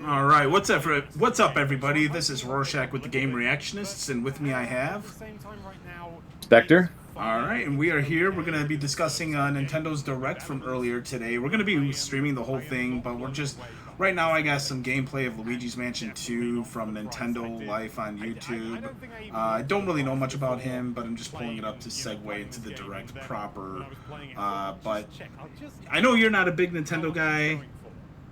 All right, what's up, everybody? This is Rorschach with the Game Reactionists, and with me I have Spectre? All right, and we are here. We're going to be discussing Nintendo's Direct from earlier today. We're going to be streaming the whole thing, but we're just right now. I got some gameplay of Luigi's Mansion 2 from Nintendo Life on YouTube. I don't really know much about him, but I'm just pulling it up to segue into the Direct proper. But I know you're not a big Nintendo guy.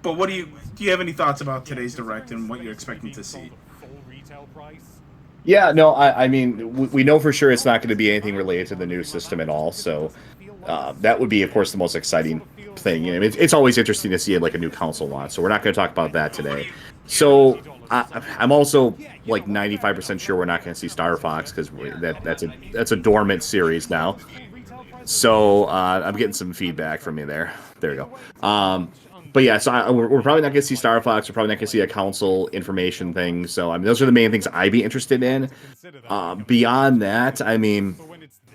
But what do you have any thoughts about today's Direct and what you're expecting to see? Yeah, no, I mean, we know for sure it's not going to be anything related to the new system at all. So that would be, of course, the most exciting thing. You know, it's always interesting to see like a new console launch. So we're not going to talk about that today. So I'm also like 95% sure we're not going to see Star Fox because that's a dormant series now. So I'm getting some feedback from you there. There you go. But yeah, so we're probably not going to see Star Fox. We're probably not going to see a console information thing. So I mean, those are the main things I'd be interested in. Beyond that, I mean,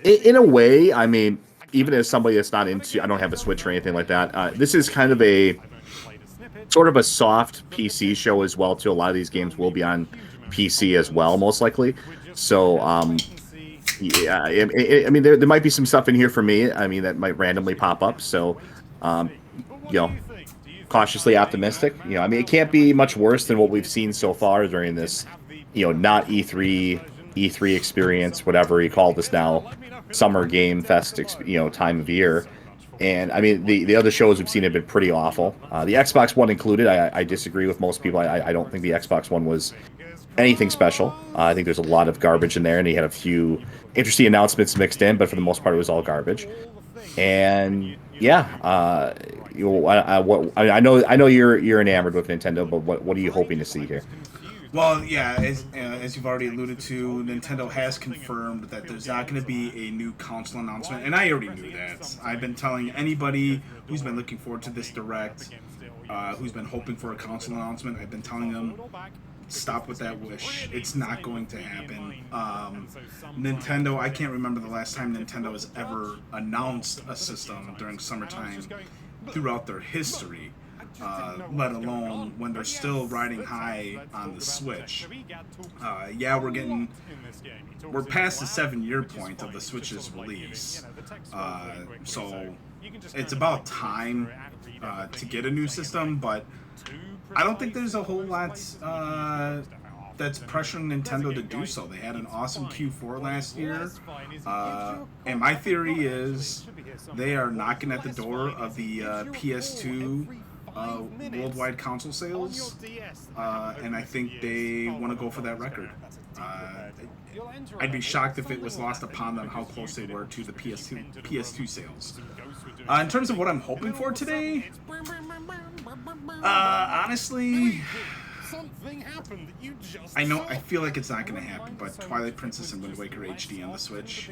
in a way, I mean, even as somebody that's not into, I don't have a Switch or anything like that. This is kind of a sort of a soft PC show as well. Too, a lot of these games will be on PC as well, most likely. So yeah, I mean, there might be some stuff in here for me. I mean, that might randomly pop up. So, you know, cautiously optimistic. You know, I mean, it can't be much worse than what we've seen so far during this, you know, not E3 experience, whatever you call this now, summer game fest, you know, time of year. And I mean, the other shows we've seen have been pretty awful. The Xbox One included. I disagree with most people. I don't think the Xbox One was anything special. I think there's a lot of garbage in there, and he had a few interesting announcements mixed in, but for the most part, it was all garbage. And yeah, I know you're enamored with Nintendo, but what are you hoping to see here? Well, yeah, as you've already alluded to, Nintendo has confirmed that there's not going to be a new console announcement, and I already knew that. I've been telling anybody who's been looking forward to this Direct, who's been hoping for a console announcement, I've been telling them, stop with that wish. It's not going to happen. Nintendo, I can't remember the last time Nintendo has ever announced a system during summertime throughout their history. Let alone when they're still riding high on the Switch. Yeah, we're past the 7-year point of the Switch's release, so it's about time to get a new system. But I don't think there's a whole lot that's pressuring Nintendo to do so. They had an awesome Q4 last year, and my theory is they are knocking at the door of the PS2 worldwide console sales, and I think they want to go for that record. I'd be shocked if it was lost upon them how close they were to the PS2 sales. In terms of what I'm hoping for today, honestly, I feel like it's not going to happen, but Twilight Princess and Wind Waker HD on the Switch,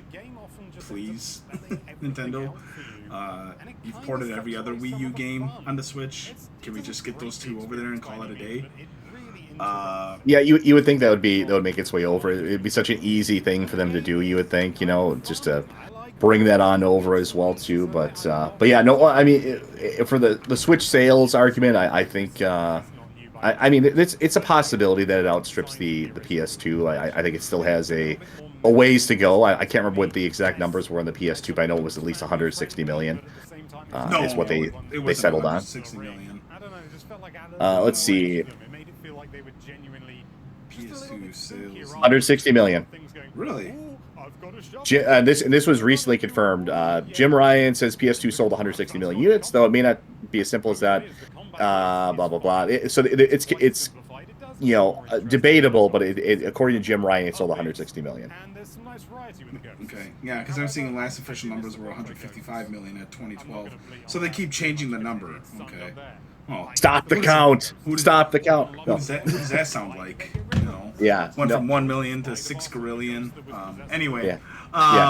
please, Nintendo. You've ported every other Wii U game on the Switch. Can we just get those two over there and call it a day? Yeah, you would think that would make its way over. It'd be such an easy thing for them to do. You would think, you know, just to bring that on over as well too. But yeah, no, I mean, for the Switch sales argument, I think. I mean, it's a possibility that it outstrips the PS2. I think it still has a ways to go. I can't remember what the exact numbers were on the PS2, but I know it was at least 160 million. No, is what they settled on. 60 million. Let's see, PS2 sales. 160 million. Really? This was recently confirmed. Jim Ryan says PS2 sold 160 million units, though it may not be as simple as that. Blah blah blah. It's you know, debatable, but according to Jim Ryan, it sold 160 million. Okay, yeah, because I'm seeing the last official numbers were 155 million at 2012, so they keep changing the number. Okay. Oh, Stop the count. Stop the count. Who does that sound like? You know, Yeah. went from 1 million to 6 grillion. Anyway. Yeah.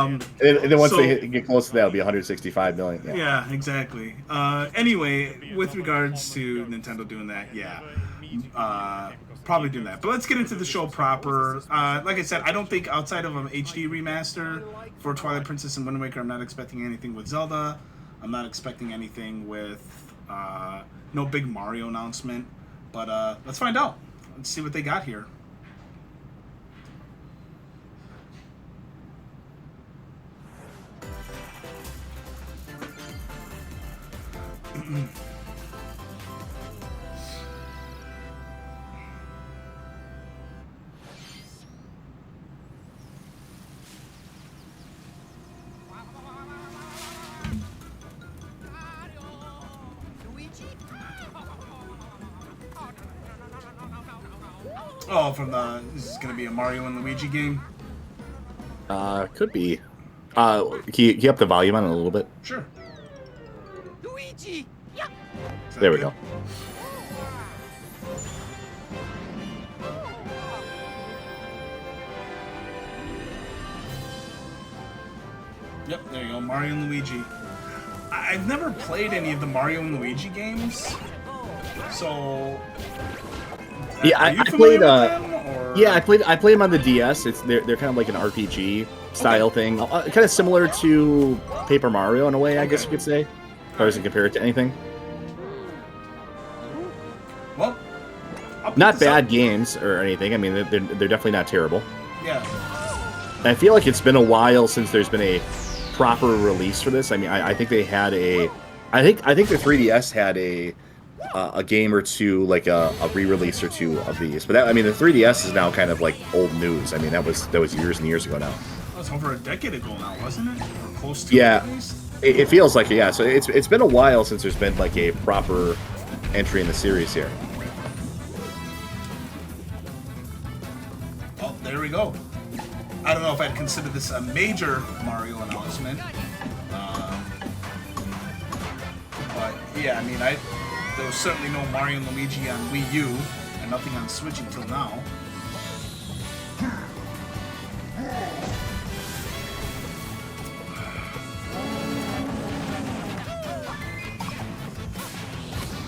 And then once they get close to that, it'll be 165 million. Yeah, exactly. Anyway, with regards to Nintendo doing that, yeah, probably doing that. But let's get into the show proper. Like I said, I don't think outside of an HD remaster for Twilight Princess and Wind Waker, I'm not expecting anything with Zelda. I'm not expecting anything with no big Mario announcement. But let's find out. Let's see what they got here. Oh, this is going to be a Mario and Luigi game? Could be. Can you up the volume on it a little bit? Sure. Luigi! Yeah. There we go. Yep, there you go, Mario and Luigi. I've never played any of the Mario and Luigi games, so... Yeah, I played. Them, or? Yeah, I played them on the DS. They're kind of like an RPG style thing, kind of similar to Paper Mario in a way, I guess you could say. If I was to compare it to anything. Well, not bad games or anything. I mean, they're definitely not terrible. Yeah. And I feel like it's been a while since there's been a proper release for this. I mean, I think they had a, I think the 3DS had a game or two, like a re-release or two of these. But that, I mean, the 3DS is now kind of like old news. I mean, that was years and years ago now. That was over a decade ago now, wasn't it? Or close to yeah, it at least? It feels like it. Yeah. So it's been a while since there's been like a proper entry in the series here. Oh, there we go. I don't know if I'd consider this a major Mario announcement. But yeah, I mean, there was certainly no Mario and Luigi on Wii U, and nothing on Switch until now.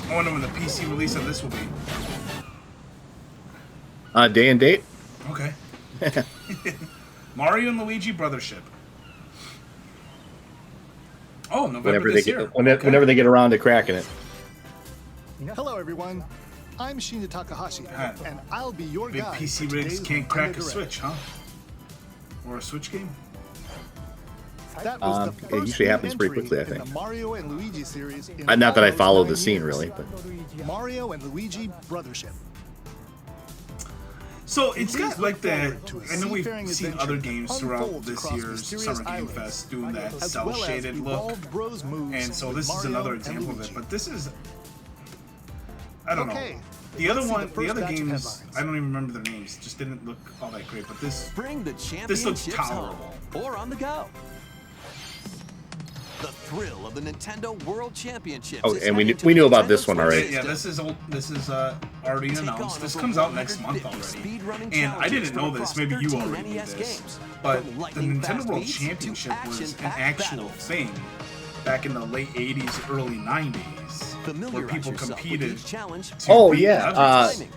I wonder when the PC release of this will be. Day and date? Okay. Mario and Luigi Brothership. Oh, November this year. Whenever they get around to cracking it. Hello, everyone. I'm Shinya Takahashi, and I'll be your Big guide. PC rigs can't crack a Switch, huh? Or a Switch game? That was the it first usually happens pretty entry quickly, I in think. the Mario and Luigi series. Not that I follow the scene really, but Mario and Luigi Brothership. So it's got like that. to a I know we've seafaring seen adventure other games that throughout unfolds this across year's mysterious Summer Game islands, Fest doing that as cell well as shaded look, evolved Bros moves and so with this is Mario another and example of it. Luigi. But this is, I don't Okay, know. The other let's see one, the the first other batch of games, headlines. I don't even remember their names. Just didn't look all that great. But this Bring the looks championships home tolerable. or on the go. The thrill of the Nintendo World Championships. oh, is and heading to we a knew about Nintendo this one Switch already. Yeah, system. this is old. This is already Take announced. on This over comes out next month 150 already. speedrunning And I didn't challenges know from this. across Maybe you 13 already knew NES this. games. But From the lightning Nintendo fast World beats to Championship was an action-packed actual battles. thing back in the late '80s, early '90s, where Familiarize people yourself with competed. each challenge. to Oh, beat yeah, others. Timing.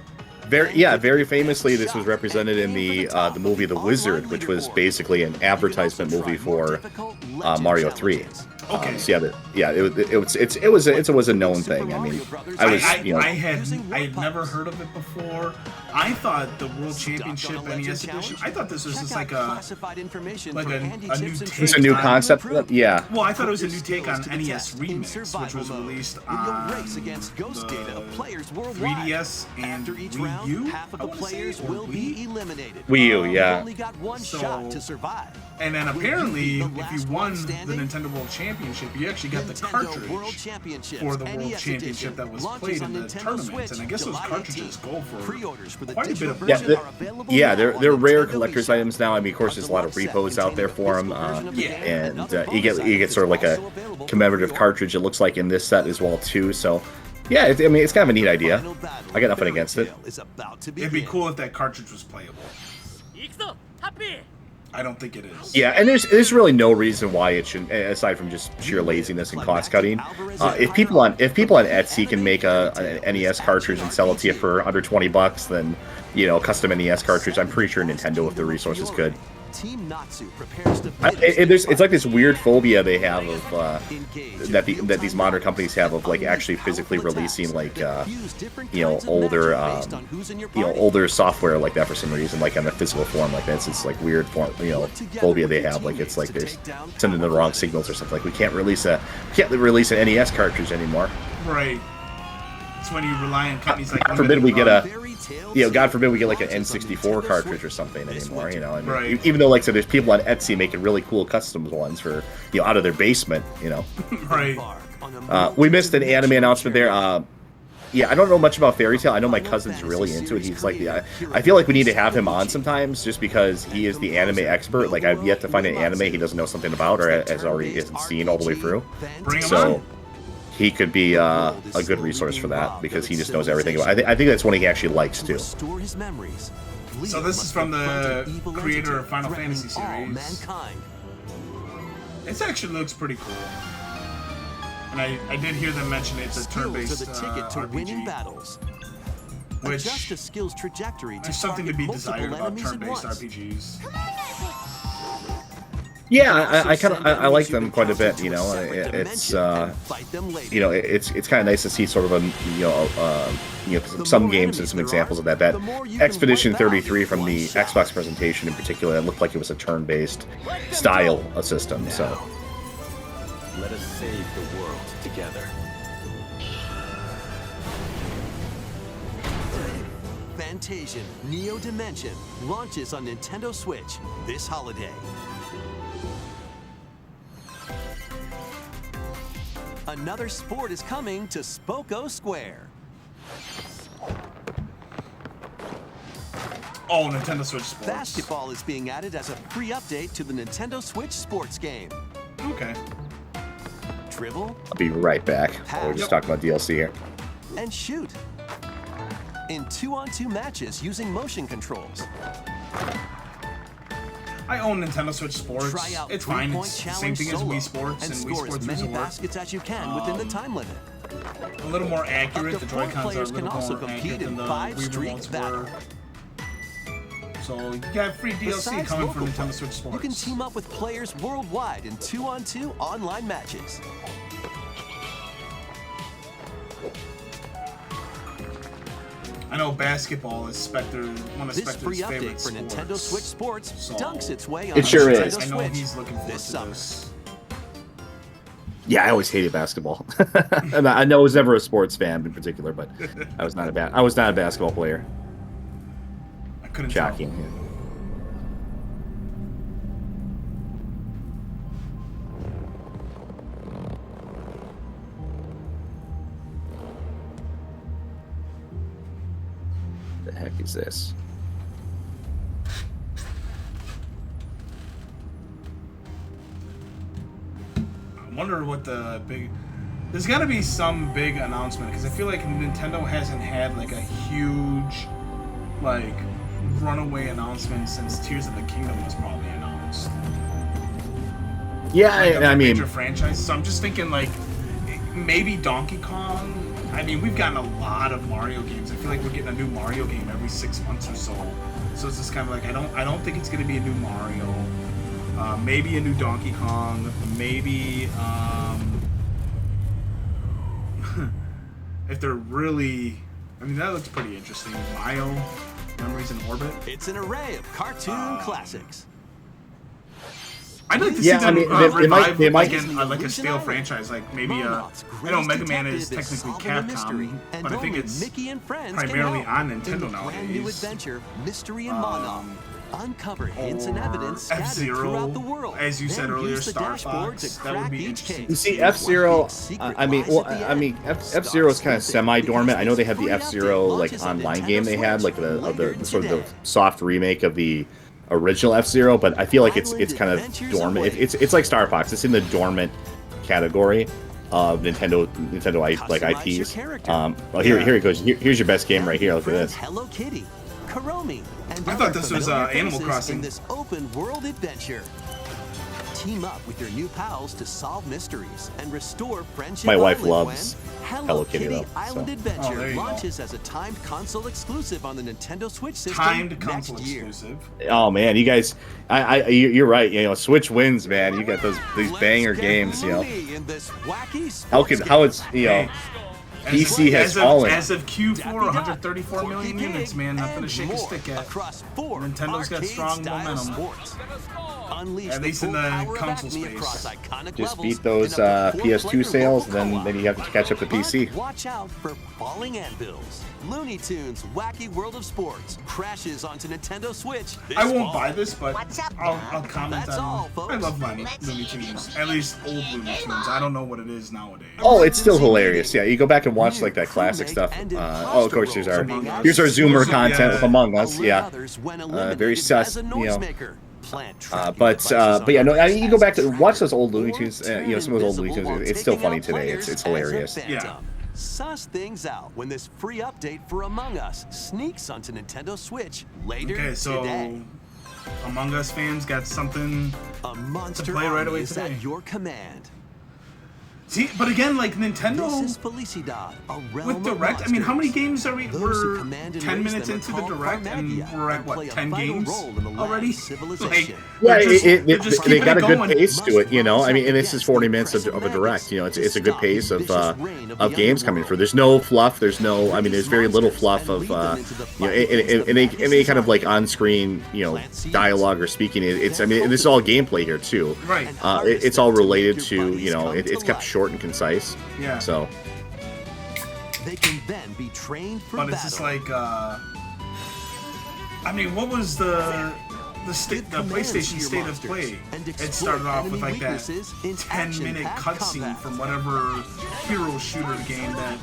Very famously, this was represented in the movie The Wizard, which was basically an advertisement movie for Mario 3. Okay. So it was a known thing. I mean, I was I had never heard of it before. I thought the World Championship NES edition. I thought this was just like a new take. it's a new on- concept. Yeah. Well, I thought it was a new take on NES Remix, which was released on the 3DS and Wii U. I wanna say, or Wii? Wii U, yeah. And then apparently, if you won the Nintendo World Championship, you actually got the cartridge for the World Championship that was played in the tournament. And I guess those cartridges go for quite a bit of money. They're rare collector's items now. I mean, of course, there's a lot of repos out there for them. And you get sort of like a commemorative cartridge. It looks like in this set as well too. So. Yeah, I mean, it's kind of a neat idea. I got nothing against it. It'd be cool if that cartridge was playable. I don't think it is. Yeah, and there's really no reason why it shouldn't, aside from just sheer laziness and cost cutting. If people on Etsy can make an NES cartridge and sell it to you for under $20, then custom NES cartridge, I'm pretty sure Nintendo, with the resources, could. Team Natsu prepares to it's like this weird phobia they have of that these modern companies have of like actually physically releasing like older software like that for some reason, like on a physical form like that. It's this like weird form, phobia they have. Like it's like they're sending the wrong signals or something. Like we can't release an NES cartridge anymore. Right. It's when you rely on companies like. God forbid we get God forbid we get like an N64 cartridge or something anymore. I mean, right. Even though, like I said, there's people on Etsy making really cool custom ones for out of their basement. Right. We missed an anime announcement there. I don't know much about Fairy Tail. I know my cousin's really into it. He's like I feel like we need to have him on sometimes, just because he is the anime expert. Like I've yet to find an anime he doesn't know something about or has already isn't seen all the way through. Bring him on. He could be a good resource for that because he just knows everything about it. I think that's one he actually likes too. So this is from the creator of Final Fantasy series. It actually looks pretty cool. And I did hear them mention it's a turn-based RPG. Which there's something to be desired about turn-based RPGs. Yeah, I like them quite a bit. It's it's kind of nice to see sort of some games and some examples of that. That Expedition 33 from the Xbox presentation in particular, it looked like it was a turn-based style of system. So let us save the world together. Fantasian Neo Dimension launches on Nintendo Switch this holiday. Another sport is coming to Spoko Square. Oh, Nintendo Switch Sports. Basketball is being added as a free update to the Nintendo Switch Sports game. Okay. Dribble. I'll be right back. We're just talking about DLC here. And shoot. In 2-on-2 matches using motion controls. I own Nintendo Switch Sports. It's fine. It's the same thing as Wii Sports, and Wii score Sports as many work. baskets as you can within the time limit. A little more accurate. The Up to 4 Joy-Cons are a players little can also more compete accurate than in the 5 Wii streak remotes battle. were. So you got free DLC Besides coming from local Nintendo play, Switch Sports. You can team up with players worldwide in 2-on-2 online matches. I know basketball is Spectre, one of This Spectre's free favorite update for sports. Nintendo Switch Sports So, dunks its way on It sure Nintendo is. I know Switch he's looking forward this to summer. this. Yeah, I always hated basketball, and I know I was never a sports fan in particular, but I was not a basketball player. I couldn't Shocking. tell. The heck is this? I wonder what the big... There's got to be some big announcement, because I feel like Nintendo hasn't had like a huge like runaway announcement since Tears of the Kingdom was probably announced. Yeah, Like a I mean, major franchise. So I'm just thinking like maybe Donkey Kong. I mean, we've gotten a lot of Mario games. I feel like we're getting a new Mario game every 6 months or so. So it's just kind of like I don't think it's gonna be a new Mario. Maybe a new Donkey Kong. Maybe if they're really, I mean, that looks pretty interesting. Mayo, Memories in Orbit. It's an array of cartoon classics. I'd like to Yeah, see I them mean, they revive might- like a stale franchise, like maybe I know Mega Man is technically Capcom, but I think it's Mickey and friends primarily on in Nintendo the brand new nowadays. adventure, Mystery and Monarch. Uncover hints and evidence scattered F-Zero, throughout the world. as you said Then earlier, use the Star dashboard Fox. to That would crack be each interesting. case. you see, F-Zero. Secret I mean, lies at the end. F-Zero is kind of semi-dormant. I know they have the F-Zero like online game they had, like the sort of the soft remake of the original F-Zero, but I feel like it's kind of dormant. It's like Star Fox. It's in the dormant category of Nintendo like IPs. Well, here it goes. Here's your best game right here. Look at this. Hello Kitty, Karomi, and I thought this was other Animal familiar Crossing. faces in this open world adventure. Team up with your new pals to solve mysteries and restore friendship. My wife Island loves when Hello Kitty, though, Island so. Adventure there you go. launches as a timed console exclusive on the Nintendo Switch system Timed console next year. exclusive. Oh man, you guys, you're right. You know, Switch wins, man. You got these banger Let's get games. You know, loony in this wacky how it's Hey, PC has as fallen. As of Q4, 134 million units, man. Nothing to shake a stick at. Across 4 Nintendo's got strong arcade-style momentum. sports. Unleash At least the in full the power of console Acme space. across iconic Just levels beat those in up to 4 PS2 player sales, local then co-op. you have to catch up to PC. But watch out for falling anvils, Looney Tunes, Wacky World of Sports crashes onto Nintendo Switch. I this won't fall. buy this, but I'll comment That's on. all, folks. I love my Looney Tunes, at least old Looney Tunes. I don't know what it is nowadays. Oh, it's still hilarious. Yeah, you go back and watch like that classic stuff. Oh, of course, here's our Zoomer content with Among Us. Yeah, very sus. You know. But yeah, no. I mean, you go back to watch those old Looney Tunes. You know, some of those old Looney Tunes. It's still funny today. It's hilarious. Yeah. Suss things out when this free update for Among Us sneaks onto Nintendo Switch later Okay, so today. Among Us fans got something A monster play right army away is today. at your command. See, but again, like This Nintendo is Felicidad, a realm with of Direct. I mean, how many monsters. games are we? Those who We're command and 10 raise minutes them are into the called Direct, and Armagia, we're at and what, play a 10 vital games role in the land's already? civilization. Yeah, they're just they keeping got it a good going. pace to it, you know. I mean, and this is 40 minutes of a direct. You know, it's a good pace of games coming through. There's no fluff. There's no. I mean, there's very little fluff of you know, any kind of like on-screen, you know, dialogue or speaking. It's I mean, this is all gameplay here too. Right. It's all related to, you know, it's kept short and concise. Yeah. So. They can then be trained for But it's battle. just like, I mean, what was the PlayStation State of Play? It started off with like that 10-minute cutscene from whatever hero shooter game that.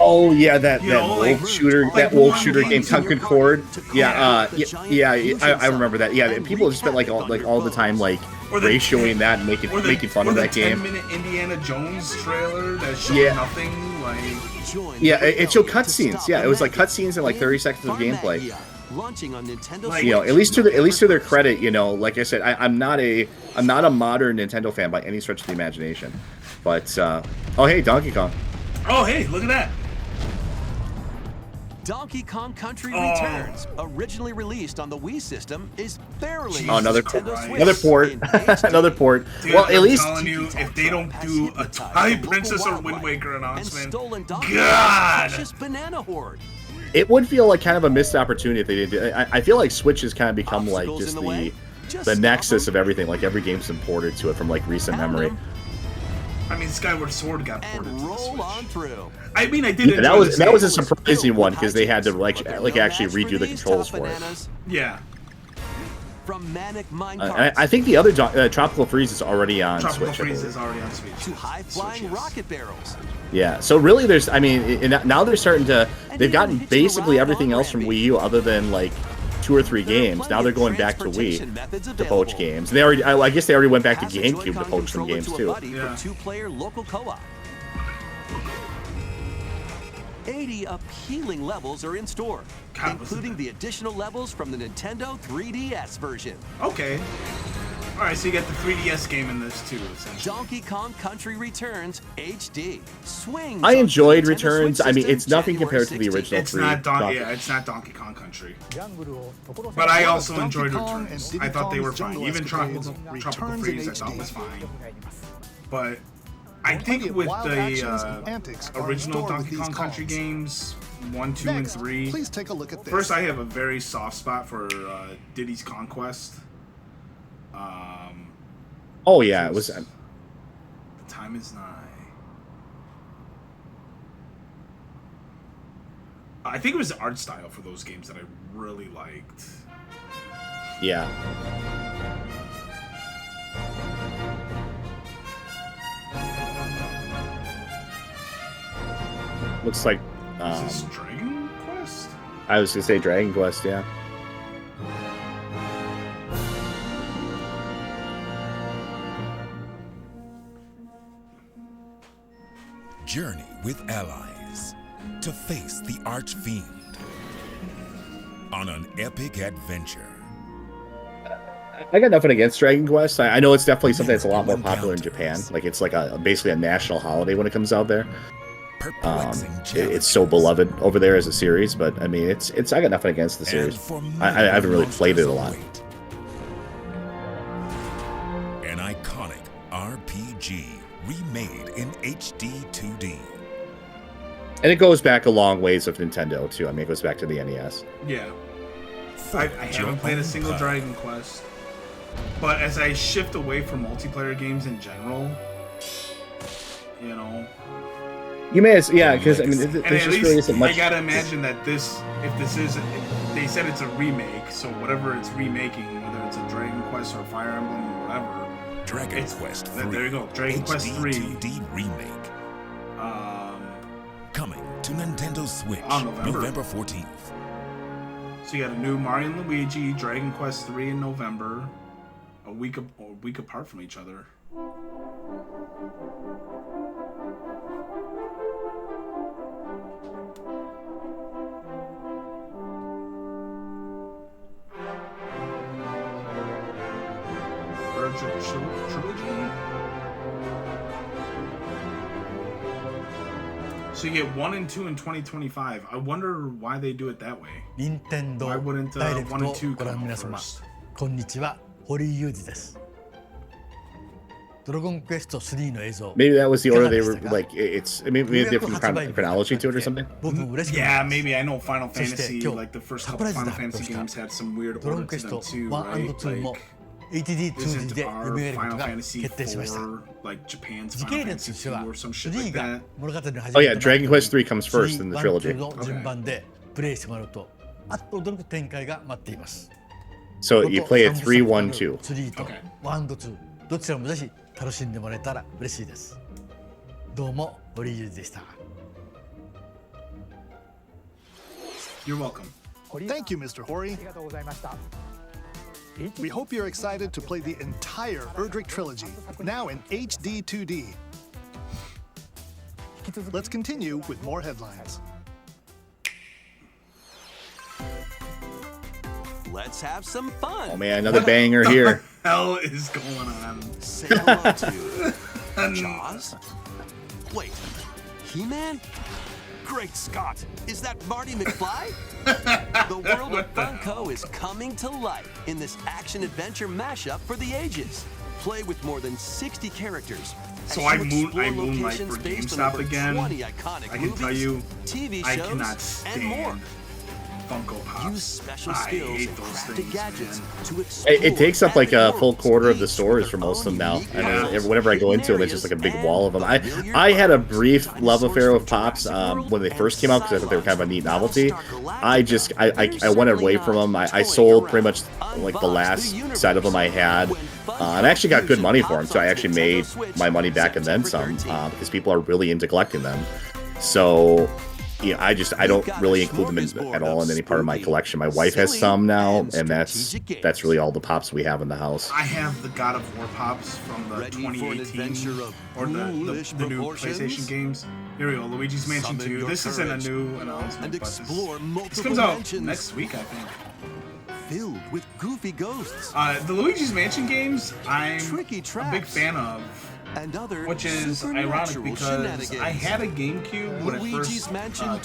Oh yeah, that You know, wolf like- shooter, like that wolf one shooter game, game Tonkin Cord. Yeah, I remember that. Yeah, and people just spent like all the time like Or the- ratioing that and making fun of that game. 10-minute Indiana Jones trailer that showed Yeah. nothing. Like, Yeah, it showed cutscenes. Yeah, it was like cutscenes and like 30 seconds of gameplay. Launching on Nintendo Like- You know, at least to their credit, you know, like I said, I'm not a modern Nintendo fan by any stretch of the imagination. But oh hey, Donkey Kong. oh hey, look at that! Donkey Kong Country Oh. Returns, originally released on the Wii system, is barely Oh, another Nintendo Christ. Switch Another port, in HD. another port. Dude, Well, at I'm least telling you, if they don't do a Twilight Princess or Wind Waker and announcement, stolen Donkey God! Kong's precious banana horde. it would feel like kind of a missed opportunity if they did. I feel like Switch has kind of become like Obstacles just in the way? Just the stop nexus them of everything. Like every game's imported to it from like recent Pound memory. them I mean, Skyward Sword got ported to and the roll Switch. on through. I mean, I did Yeah, enjoy that was this that game. was a surprising one because they had to like actually redo the controls for it. Yeah. From Manic Minecart I think the other Tropical Freeze is already on Tropical Switch. I Freeze believe. is already on Switch. to high-flying Switch, yes. rocket barrels. Yeah, so really, there's. I mean, now they're starting to. They've gotten basically everything else from Wii U other than like 2 or 3 games. Now they're going back to Wii to poach games. They already. I guess they already went back to Pass a GameCube to Joy-Con poach some controller games to a too. buddy Yeah. for 2-player local co-op. 80 appealing levels are in store, God, wasn't including that- the additional levels from the Nintendo 3DS version. Okay. All right, so you get the 3DS game in this too, essentially. Donkey Kong Country Returns HD. Swings I on enjoyed Nintendo Returns. Switch I mean, system it's nothing January compared to the 16th. original. It's 3 not Donkey- yeah, it's not Donkey Kong Country. But I also Donkey enjoyed Kong and Returns. Diddy I thought they were Kong's fine. Jungle Even Escapades Tropical returns Freeze in I thought HD. was fine. But I Plenty think of with wild actions and the antics are in original store with Donkey these Kong Country Kongs. games, 1, 2, and Next, 3. please take a look at this. First, I have a very soft spot for Diddy's Conquest. Oh yeah, it was. The time is nigh. I think it was the art style for those games that I really liked. Yeah. Looks like. Is this Dragon Quest? I was gonna say Dragon Quest. Yeah. Journey with allies to face the Archfiend on an epic adventure. I got nothing against Dragon Quest. I know it's definitely something that's a lot more popular in Japan. Like it's like basically a national holiday when it comes out there. It's so beloved over there as a series, but I mean, it's I got nothing against the series. I haven't really played it a lot. An iconic RPG remade in HD 2D. And it goes back a long ways of Nintendo too. I mean, it goes back to the NES. Yeah. I haven't played a single Dragon Quest, but as I shift away from multiplayer games in general, you know, you may, yeah, because I mean, there's just really isn't much. I gotta imagine that if they said it's a remake, so whatever it's remaking, whether it's a Dragon Quest or Fire Emblem or whatever, Dragon Quest 3. There you go, Dragon Quest 3 2D remake. Coming to Nintendo Switch on November 14th. So you got a new Mario and Luigi, Dragon Quest 3 in November, a week apart from each other. Trilogy. So you get 1 and 2 in 2025. I wonder why they do it that way. Why wouldn't 1 and 2 come out first? こんにちは、堀井裕二です。ドラゴンクエスト3の映像。 Maybe that was the order they were like. It's maybe a different chronology to it or something. Yeah, maybe. I know Final Fantasy, like the first couple Final Fantasy games had some weird order to them too, right? Like, isn't our Final Fantasy 4 like Japan's Final Fantasy 2 or some shit like that? Oh yeah, Dragon Quest 3 comes first in the trilogy. So you play it 3, 1, 2. Okay. 1と2どちらもぜひ楽しんでもらえたら嬉しいです。どうも堀井裕二でした。 You're welcome. Thank you, Mr. Hori. We hope you're excited to play the entire Erdrick trilogy, now in HD 2D. Let's continue with more headlines. Let's have some fun. Oh man, another banger here. Hell is going on. Say hello to Jaws. Wait, He-Man? Great Scott! Is that Marty McFly? The world of Funko is coming to life in this action-adventure mashup for the ages. Play with more than 60 characters. So I moonlight for GameStop again. I can tell you, TV I shows, cannot stand Funko Pops. Use special skills and crafted gadgets to explore. It takes up like a full quarter of the stores for most of them now. I mean, whenever I go into them, it's just like a big wall of them. I had a brief love affair with Pops when they first came out because I thought they were kind of a neat novelty. I went away from them. I sold pretty much like the last set of them I had. And I actually got good money for them, so I actually made my money back and then some because people are really into collecting them. So. Yeah, I don't really include them at all in any part of my collection. My wife has some now, and that's really all the Pops we have in the house. I have the God of War Pops from the 2018 or the new PlayStation games. Here we go, Luigi's Mansion 2. This isn't a new announcement, but this comes out next week, I think. Filled with goofy ghosts. The Luigi's Mansion games, I'm a big fan of. Which is ironic because I had a GameCube when it first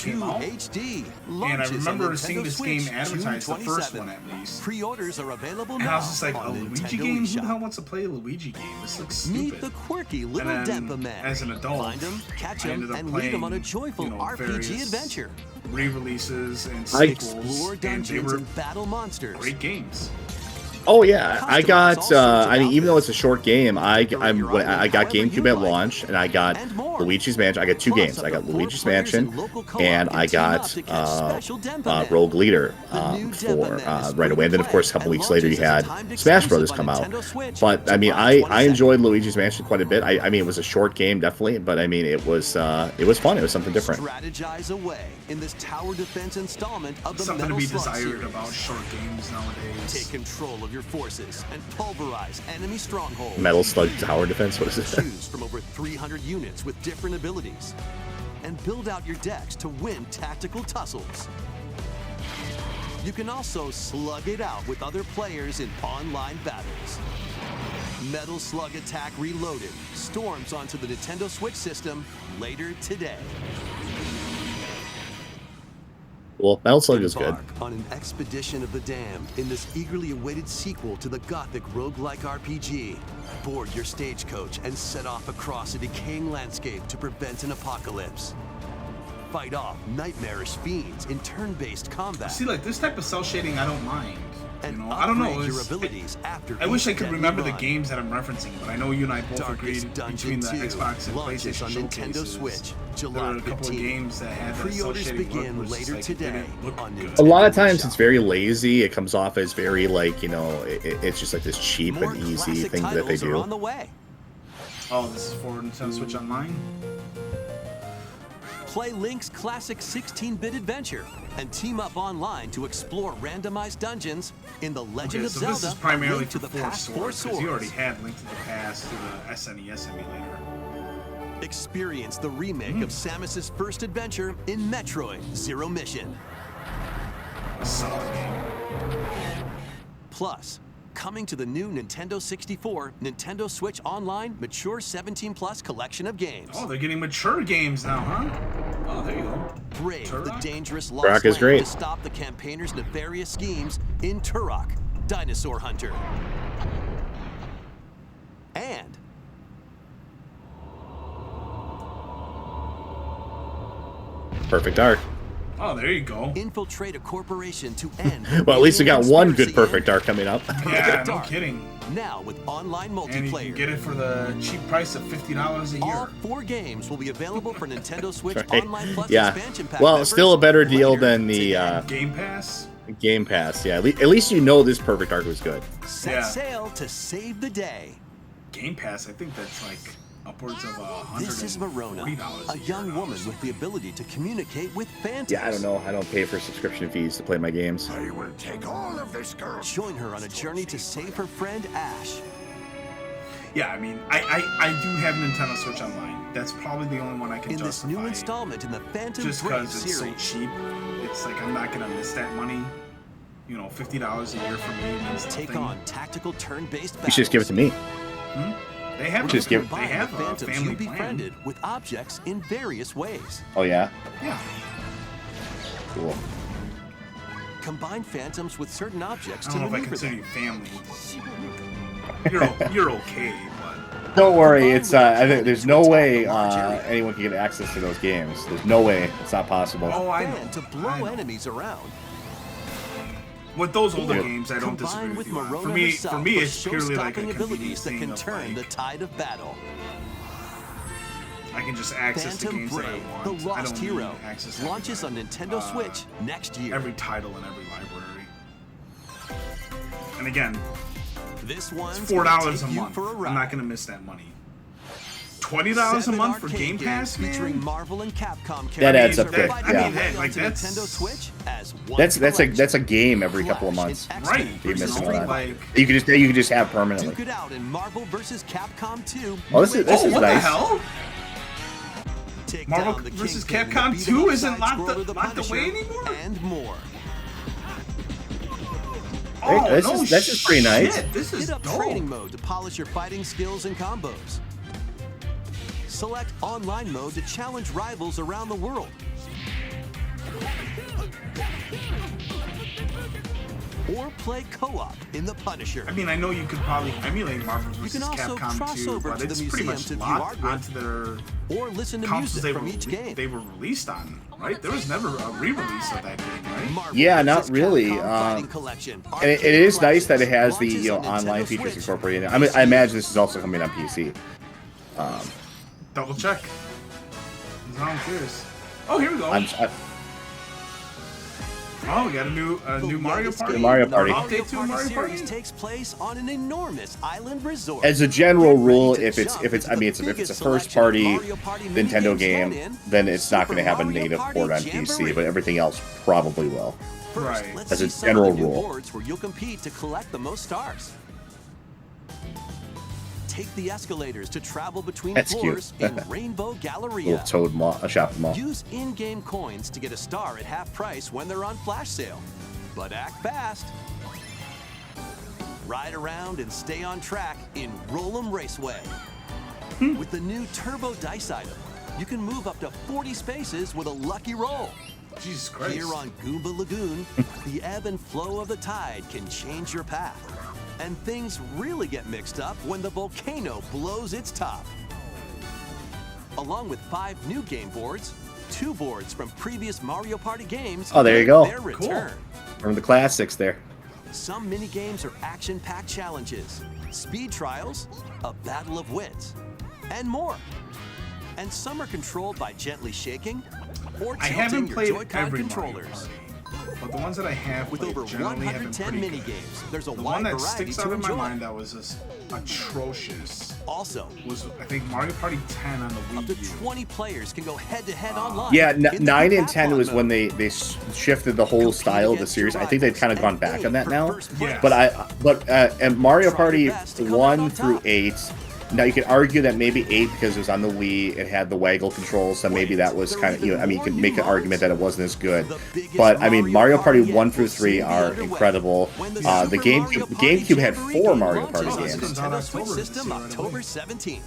came out, and I remember seeing this game advertised, the first one at least, Pre-orders are available and I was just like, now a Luigi game? Who the hell wants to play a Luigi game? This looks stupid. Meet the quirky little And then, Dempa Man. as an adult, Find him, catch I him, ended up and lead him on a playing, joyful RPG various adventure. re-releases and Explore sequels, and they dungeons were and battle monsters. great games. Oh yeah, I got. I mean, even though it's a short game, I got GameCube at launch, and I got Luigi's Mansion. I got two games. I got Luigi's Mansion, and I got Rogue Leader for right away. And then, of course, a couple weeks later, you had Smash Brothers come out. But I mean, I enjoyed Luigi's Mansion quite a bit. I mean, it was a short game, definitely, but I mean, it was fun. It was something different. Strategize away in this tower defense installment of the Something to Metal be Slug desired series. about short games nowadays. Take control of your forces and pulverize enemy strongholds. Metal Slug Tower Defense. What is it? Choose from over 300 units with different abilities, and build out your decks to win tactical tussles. You can also slug it out with other players in online battles. Metal Slug Attack Reloaded storms onto the Nintendo Switch system later today. Well, Metal Slug is good. Embark on an expedition of the damned in this eagerly awaited sequel to the gothic roguelike RPG. Board your stagecoach and set off across a decaying landscape to prevent an apocalypse. Fight off nightmarish fiends in turn-based combat. See, like this type of cell shading, I don't mind. You And know, I don't know. upgrade your it's- abilities after I wish each I could deadly remember the run. games that I'm referencing, but I know you and I both agreed Darkest between Dungeon the 2 Xbox and launches PlayStation on Nintendo showcases, Switch, there July were a couple of 15th. games that had that cell Pre-orders shading begin look, which later is like, it today didn't look on good. Nintendo. A lot of times Shop. it's very lazy. It comes off as very like, you know, it's just like this cheap More and easy classic thing that they titles are do. on the way. Oh, this is for Nintendo Switch Online? Play Link's classic 16-bit adventure and team up online to explore randomized dungeons in The Legend Okay, of so Zelda: this is primarily Link for to the Four Past Four Swords, because you already Swords. had Link to the Past to the SNES emulator. Experience the remake of Samus's first adventure in Metroid Zero Mission. A solid game. Plus, coming to the new Nintendo 64, Nintendo Switch Online Mature 17+ collection of games. Oh, they're getting mature games now, huh? Oh, there you go. Brave the Turok? dangerous Turok lost is land great. to stop the campaigner's nefarious schemes in Turok, Dinosaur Hunter. And Perfect Dark. Oh, there you go. infiltrate a corporation to end. Well, at least we got one good conspiracy Perfect in Dark coming up. Yeah, no Dark. kidding. Now with online And you multiplayer. can get it for the cheap price of $50 a All year. 4 games will be available for Nintendo Switch Right. Online Plus Yeah. expansion pack Well, members still a better deal later than the today. Game Pass? Game Pass. Yeah, at least you know this Perfect Dark was good. Set Yeah. sail to save the day. Game Pass, I think that's like upwards of $140 This is Verona, a young woman with the ability to communicate with phantoms. Yeah, I don't know. I don't pay for subscription fees to play my games. I will take all of this girl. Join her on a journey to save her friend Ash. Yeah, I mean, I do have Nintendo Switch Online. That's probably the only one I can In this justify. new installment in the Phantom Just Brave because it's so series. cheap. It's like I'm not gonna miss that money. You know, $50 a year for me means Take nothing. on tactical turn-based battles. You should just give it to me. They have Just a, give- they Combine have the a phantoms family you plan. befriended with objects in various ways. Oh yeah, Yeah. cool. Combine phantoms with certain objects I to don't know if I maneuver consider them. you family. You're okay, but Don't worry. It's I think there's no way anyone can get access to those games. There's no way. It's not possible. oh, I know. Fan to I blow know. enemies around. With those older Yeah. games, I don't disagree Combine with with you. On. Marona For me, herself it's with purely like a show-stopping abilities convenience that thing can of turn the like, tide of battle. I can just access the Phantom games Brave, that I want. the I Lost don't Hero, need access to launches on Nintendo Switch next year. every title in every library. And again, This one's it's gonna $4 a take you month. for a ride. I'm not gonna miss that money. $20 a 7 month for arcade Game Pass, games featuring man. Marvel and Capcom characters That adds up are quick, fighting yeah. their way I mean, onto that's- Nintendo Switch as one That's collection. a game every couple of Flash months. and Right. X-Men You're versus missing Street that. Fighter. You can just have permanently. Duke it out in Marvel vs. Capcom 2. Oh, this is Oh, what nice. the hell? Take Marvel down the vs. Kingpin in the Capcom beat 2 'em up isn't locked side-scroller, The away Punisher, anymore? And more. Oh, This no is- this is pretty nice. shit. This is Hit up dope. training mode to polish your fighting skills and combos. Select online mode to challenge rivals around the world. Or play co-op in The Punisher. I mean, I know you could probably emulate Marvel You vs. can also Capcom cross 2, over but to the it's pretty museum much to view locked artwork. onto their Or listen to consoles music from each game. they were released on, right? There was never a re-release of that game, right? Marvel Yeah, not vs. really. Capcom Fighting Collection. And it is nice that it has the Launches on online Nintendo features Switch. incorporated. I imagine this is also coming on PC. Double check. Now I'm curious. Oh, here we go. Oh, we got a new The Mario latest Party. game Mario in the Party. Update to Mario series Party? takes place on an enormous island resort. As a general Get ready rule, to if it's jump if it's into the if it's a biggest first selection of party Mario Party mini Nintendo games game, canon, then it's not going to Super have a Mario native Party port on Jamboree. PC, but everything else probably will. First, Right. let's As a see some general of the new rule. boards where you'll compete to collect the most stars. Take the escalators to travel between That's floors cute. in Rainbow Little Galleria. Toad Shop Mall. Use in-game coins to get a star at half price when they're on flash sale. but act fast. Ride around and stay on track in Roll'em Raceway. With the new Turbo Dice item, you can move up to 40 spaces with a lucky roll. Jesus Christ. Here on Goomba Lagoon, the ebb and flow of the tide can change your path. And things really get mixed up when the volcano blows its top. Along with 5 new game boards, 2 boards from previous Mario Party games. Oh, there you go. Their return. From the classics there. Some mini-games are action-packed challenges, speed trials, a battle of wits, and more. And some are controlled by gently shaking or I tilting haven't your played Joy-Con every controllers. Mario Party, but the ones that I have With played over generally have been 110 pretty mini good. games, there's a The wide one that variety sticks out to in my enjoy. mind that was just atrocious Also, was, I think, Mario Party 10 on the up to Wii U. 20 players can go head-to-head online. Yeah, in the 9 and decathlon 10 was when mode. they shifted the whole Compete style of the against your series. I think they've rivals kind of gone and back aim on that for now. first place. Yeah. But and Mario Try your Party best to come out 1 on through top. 8. Now you could argue that maybe 8, because it was on the Wii, it had the waggle controls, so maybe that was kind of, I mean, you could make an argument that it wasn't as good. But I mean, Mario Party 1 through 3 are incredible. The GameCube had 4 Mario Party games. Nintendo Switch system October 17th.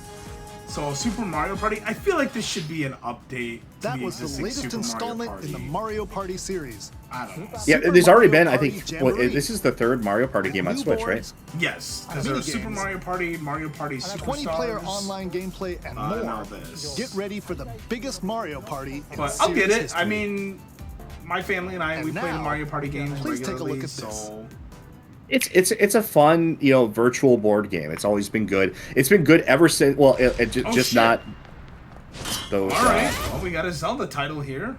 So Super Mario Party, I feel like this should be an update to That the was the existing latest Super installment Mario in the Party. Mario Party series. I don't know. Yeah, Super there's already Mario been, I Party think, well, Jamboree. this is the 3rd Mario Party game on New Switch, right? boards, Yes, because there's mini Super games, Mario Party, Mario Party Superstars. 20-player online gameplay, and I more. know this. Get ready for the biggest Mario Party in But I'll get series it. history. I mean, my family and I, And we play the now, Mario Party games please take a regularly, look at this. so... It's a fun, virtual board game. It's always been good. It's been good ever since. Well, just shit. not those. All right. Well, we got a Zelda title here.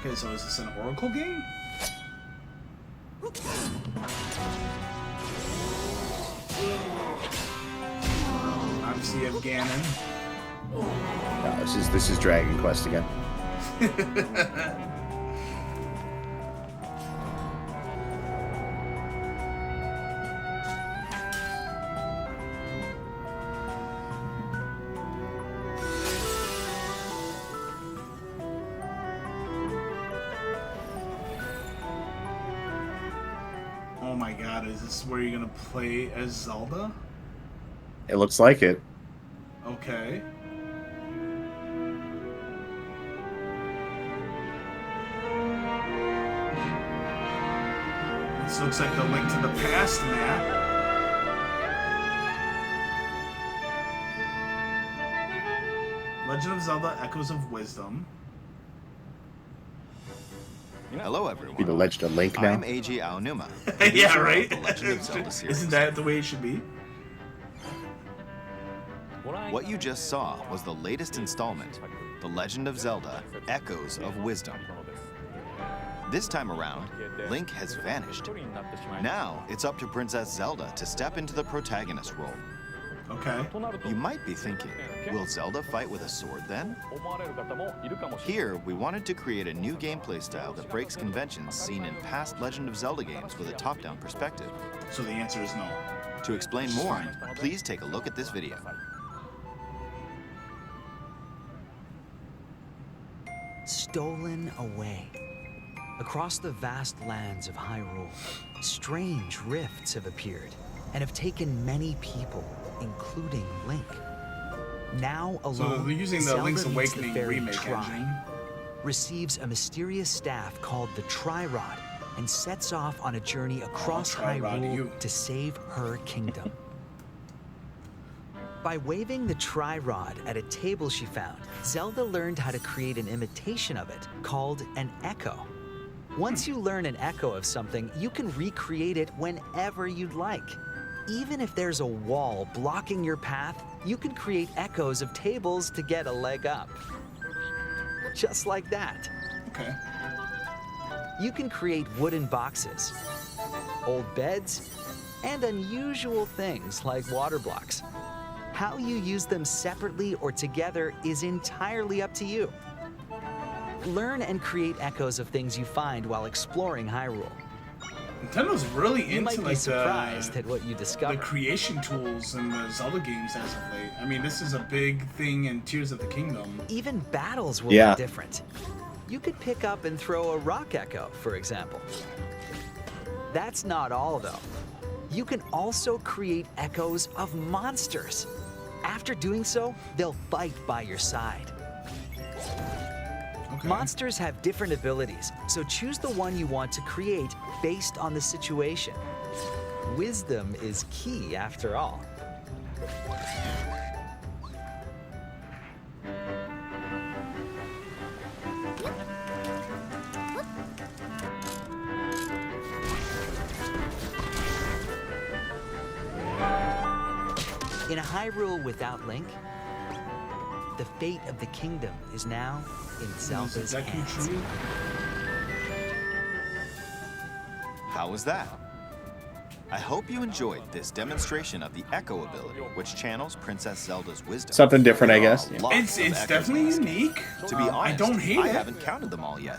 Okay, so is this an Oracle game? Obviously, you have Ganon. No, this is Dragon Quest again. Oh my god, is this where you're gonna play as Zelda? It looks like it. Okay. This looks like the Link to the Past map. Legend of Zelda: Echoes of Wisdom. Hello, Be everyone. the Legend of Link now. I'm Eiji Aonuma. Yeah, producer of right? The Legend of Zelda series. Isn't that the way it should be? What you just saw was the latest installment, The Legend of Zelda: Echoes of Wisdom. This time around, Link has vanished. Now, it's up to Princess Zelda to step into the protagonist role. Okay. You might be thinking, will Zelda fight with a sword then? Here, we wanted to create a new gameplay style that breaks conventions seen in past Legend of Zelda games with a top-down perspective. So the answer is no. To explain more, please take a look at this video. Stolen away. Across the vast lands of Hyrule, strange rifts have appeared and have taken many people, including Link. Now alone, So they're using the Zelda Link's meets the Awakening fairy remake Tri, engine. receives a mysterious staff called the Tri-Rod, and sets off on a journey across Tri-Rod to you. Hyrule to save her kingdom. By waving the Tri-Rod at a table she found, Zelda learned how to create an imitation of it called an echo. Once you learn an echo of something, you can recreate it whenever you'd like. Even if there's a wall blocking your path, you can create echoes of tables to get a leg up. Just like that. Okay. You can create wooden boxes, old beds, and unusual things like water blocks. How you use them separately or together is entirely up to you. Learn and create echoes of things you find while exploring Hyrule. Nintendo's really You into might be like surprised at what you the discover. creation tools in the Zelda games as of late. I mean, this is a big thing in Tears of the Kingdom. Even battles will Yeah. be different. You could pick up and throw a rock echo, for example. That's not all, though. You can also create echoes of monsters. After doing so, they'll fight by your side. Okay. Monsters have different abilities, so choose the one you want to create based on the situation. Wisdom is key, after all. In a Hyrule without Link, the fate of the kingdom is now in Zelda's Deku hands. Tree? How was that? I hope you enjoyed this demonstration of the Echo ability, which channels Princess Zelda's wisdom. Something different, I There are guess. Yeah. lots It's of definitely echoes. unique. To be honest, I don't hate I it. haven't counted them all yet.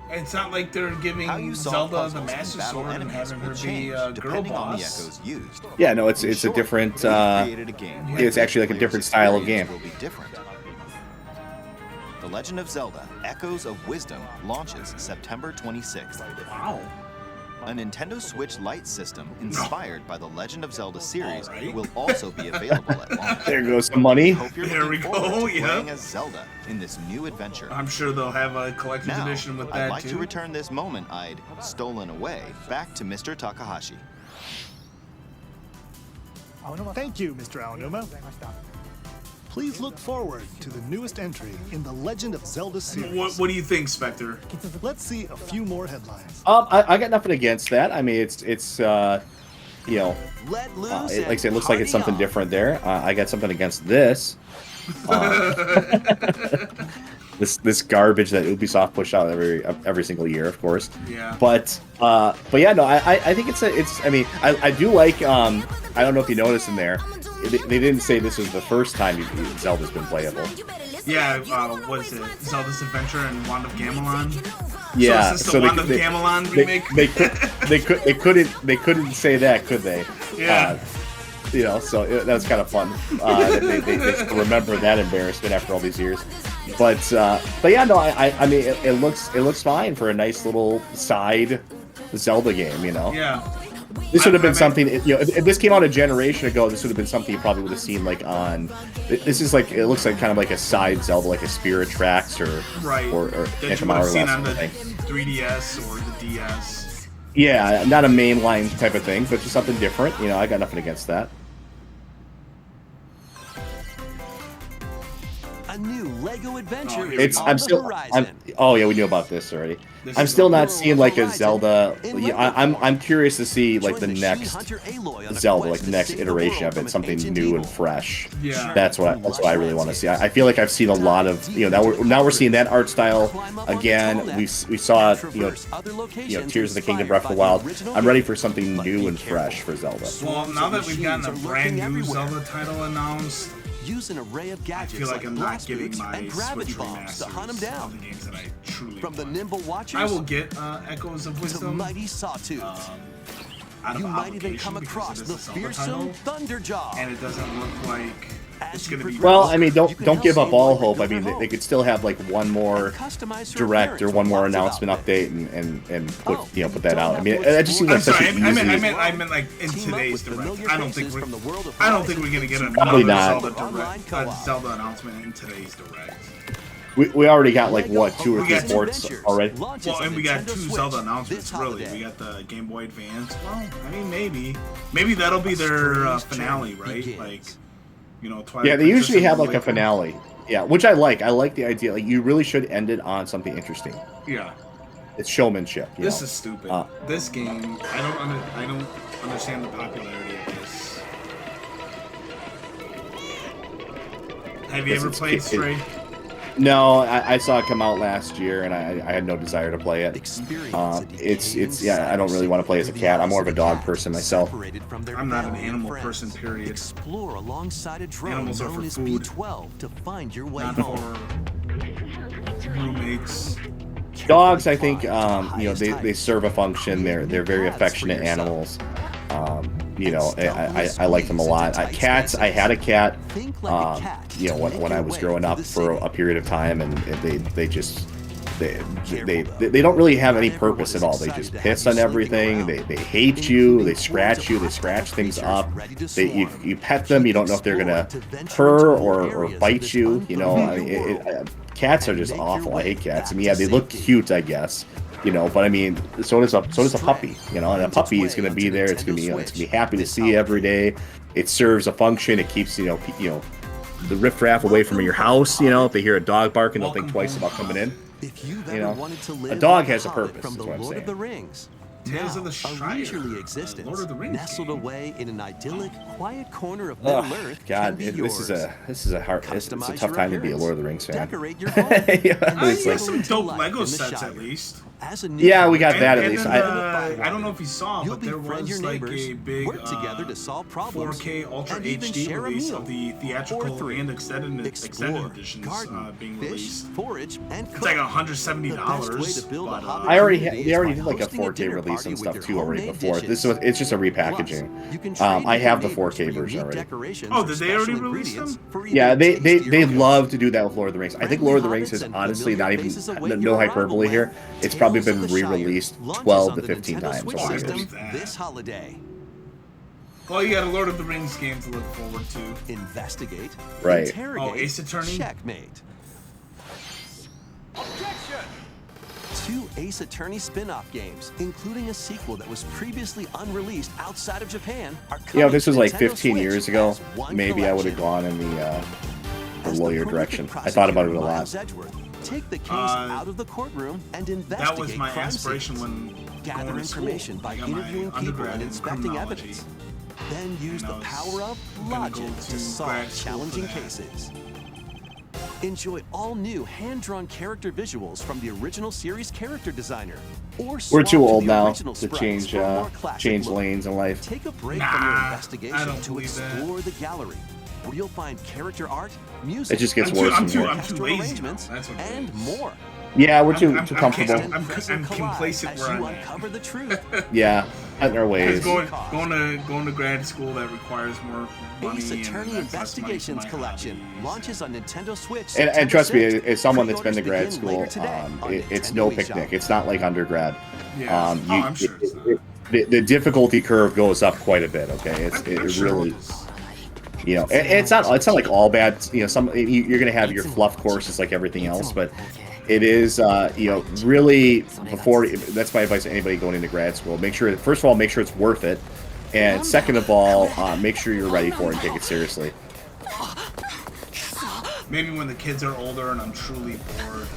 It's not like they're giving How you solve Zelda the puzzles and Master battle Sword and enemies having her will be change a girl depending on the boss. echoes used. Yeah, no, it's In a short, different. we've created a game where It's actually like a players' different style of experience game. will be different. The Legend of Zelda: Echoes of Wisdom launches September 26th. Wow. A Nintendo Switch Lite system inspired by the Legend of Zelda series Alright. will also be available at launch. There goes some money. Hope you're There looking we forward go, to yeah. playing as Zelda in this new adventure. I'm sure they'll have a collector's Now, edition with I'd that like too. to return this moment I'd stolen away back to Mr. Takahashi. Thank you, Mr. Aonuma. Please look forward to the newest entry in the Legend of Zelda series. What do you think, Spectre? Let's see a few more headlines. I got nothing against that. I mean, it's you know, Let loose like I and said, it looks like it's party something on. different there. I got something against this. This garbage that Ubisoft push out every single year, of course. Yeah. But yeah, no, I think it's. I mean, I do like. I don't know if you noticed in there, they didn't say this was the first time Zelda's been playable. Yeah, what is it? Zelda's Adventure and Wand of Gamelon? Yeah, So is this the Wand of Gamelon remake? They couldn't say that, could they? Yeah. You know, so that was kind of fun. They still remember that embarrassment after all these years. But yeah, no, I mean, it looks fine for a nice little side Zelda game, you know. Yeah. This would have been something, you know, if this came out a generation ago, this would have been something you probably would have seen like on. This is like, it looks like kind of like a side Zelda, like a Spirit Tracks or Right. or That you would Hantamari have seen West on the thing. 3DS or the DS. Yeah, not a mainline type of thing, but just something different. You know, I got nothing against that. A new Lego adventure Oh, is here we It's go. on I'm the still horizon. oh yeah, we knew about this already. This I'm is still the not seeing like a Horizon Zelda. in Yeah, Lego I'm curious to see like Join the Machine next Hunter Aloy on a Zelda, quest like the to next save the iteration world of from it, something ancient new evil. and fresh. Yeah. That's what I really want to see. I feel like I've seen a lot of, you know, now we're seeing that art style again. We saw, you know, Tears of the Kingdom, Breath of the Wild. I'm ready for something new and fresh for Zelda. Well, now that we've gotten a brand new Zelda title announced, Use an array of I gadgets feel like like I'm not blast giving boots my and gravity Switch bombs to hunt them remasters down. of the games that I truly From the want. nimble watchers I will get Echoes of to Wisdom mighty sawtooth. Out of You might even obligation come because across it is the a Zelda fearsome title, Thunderjaw. and it doesn't look like it's going to be. Well, I mean, You don't can give help up all anyone hope. I renew mean, their they could still have like one more Customize her direct or appearance one with more lots of announcement outfits. update and put Oh, put that don't out. I have mean, to it just seems I'm like such sorry, an I easy. meant like in Team up today's with direct. familiar I don't think faces from the world of I don't think Horizon we're gonna get Probably another not. Zelda Online direct, co-op. Zelda announcement in today's direct. We already got like what 2 or We 3 got ports already. Well, and we got 2 Zelda announcements. Really, we got the Game Boy Advance. Well, I mean, maybe that'll be their finale, right? Like, you know, Twilight Yeah, they Princess usually and have like a Wind Waker. finale. Yeah, which I like. I like the idea. Like, you really should end it on something interesting. Yeah, It's showmanship. You this know? is stupid. Uh, This game, I don't understand the popularity of this. Have you Because ever it's played ki- Stray? No, I saw it come out last year, and I had no desire to play it. It's yeah, I don't really want to play as a cat. I'm more of a dog person myself. I'm not an animal person, period. Explore alongside a drone Animals are known for as food. B12 to find your way Not home. for roommates. Dogs, I think, they serve a function. They're very affectionate animals. I like them a lot. Cats, I had a cat, when I was growing up for a period of time, and they don't really have any purpose at all. They just piss on everything. They hate you. They scratch you. They scratch things up. You pet them. You don't know if they're gonna purr or bite you. Cats are just awful. I hate cats. I mean, yeah, they look cute, I guess. But I mean, so does a puppy. And a puppy is going to be there. It's going to be happy to see you every day. It serves a function. It keeps the riffraff away from your house. If they hear a dog barking, they'll think twice about coming in. A dog has a purpose. Is what I'm saying. Tales of the Shire, a leisurely existence, Lord of the Rings nestled game. away in an idyllic, quiet corner of Middle Earth. God, this is a tough time to be a Lord of the Rings fan. Decorate your home. It's like some dope Lego sets at least. Yeah, we got that at least. I don't know if you saw, but there was like a big work together to solve problems, 4K Ultra and even HD share a release meal. of the theatrical and extended Explore, editions garden, being fish, released. forage, and It's like $170. But, they already did like a 4K release and stuff too already before. It's just a repackaging. I have the 4K version already. Oh, did they already release them? Yeah, they love to do that with Lord of the Rings. I think Lord of the Rings is honestly not even no hyperbole here. It's probably been re-released 12 to 15 times over the years. This holiday. Well, you got a Lord of the Rings game to look forward to. Investigate. Right. Interrogate, Ace Attorney? Checkmate. Objection! 2 Ace Attorney spin-off games, including a sequel that was previously unreleased outside of Japan, are coming If this was to like Nintendo 15 Switch years ago, as one maybe I would have collection. gone in the As lawyer the direction. prolific I thought about it a prosecutor lot. Miles Edgeworth, take the case out of the courtroom and investigate That was my crime aspiration scenes. when Gather going to school. information by I got my interviewing people undergrad and in inspecting criminology. evidence. Then use And the I was power of gonna logic go to to solve grad school for challenging that. cases. Enjoy all new hand-drawn character visuals from the original series character designer. Or We're swap too to old the now original to sprites change for a more classic change look. lanes in life. Take a break from your I investigation don't to believe that. explore the gallery, where you'll find character art, music, It just gets I'm worse too and worse. lazy orchestral now. arrangements, That's what it and is. more. Yeah, we're too I'm comfortable. I'm complacent as where you I'm at. uncover the truth. Yeah, in our ways. Because going to grad school that requires more money. Ace and Attorney that's less money for Investigations my Collection hobbies. launches on Nintendo Switch. And trust me, September 6th. as someone that's been to Pre-orders grad begin school, later today on it's Nintendo no eShop. picnic. It's not like undergrad. Yeah. I'm sure it's not. The difficulty curve goes up quite a bit. Okay, I'm sure really. it is. It's not like all bad. You're gonna have your fluff courses like everything else, but it is really before. That's my advice to anybody going into grad school. First of all, make sure it's worth it, and second of all, make sure you're ready for it and take it seriously. Maybe when the kids are older and I'm truly bored,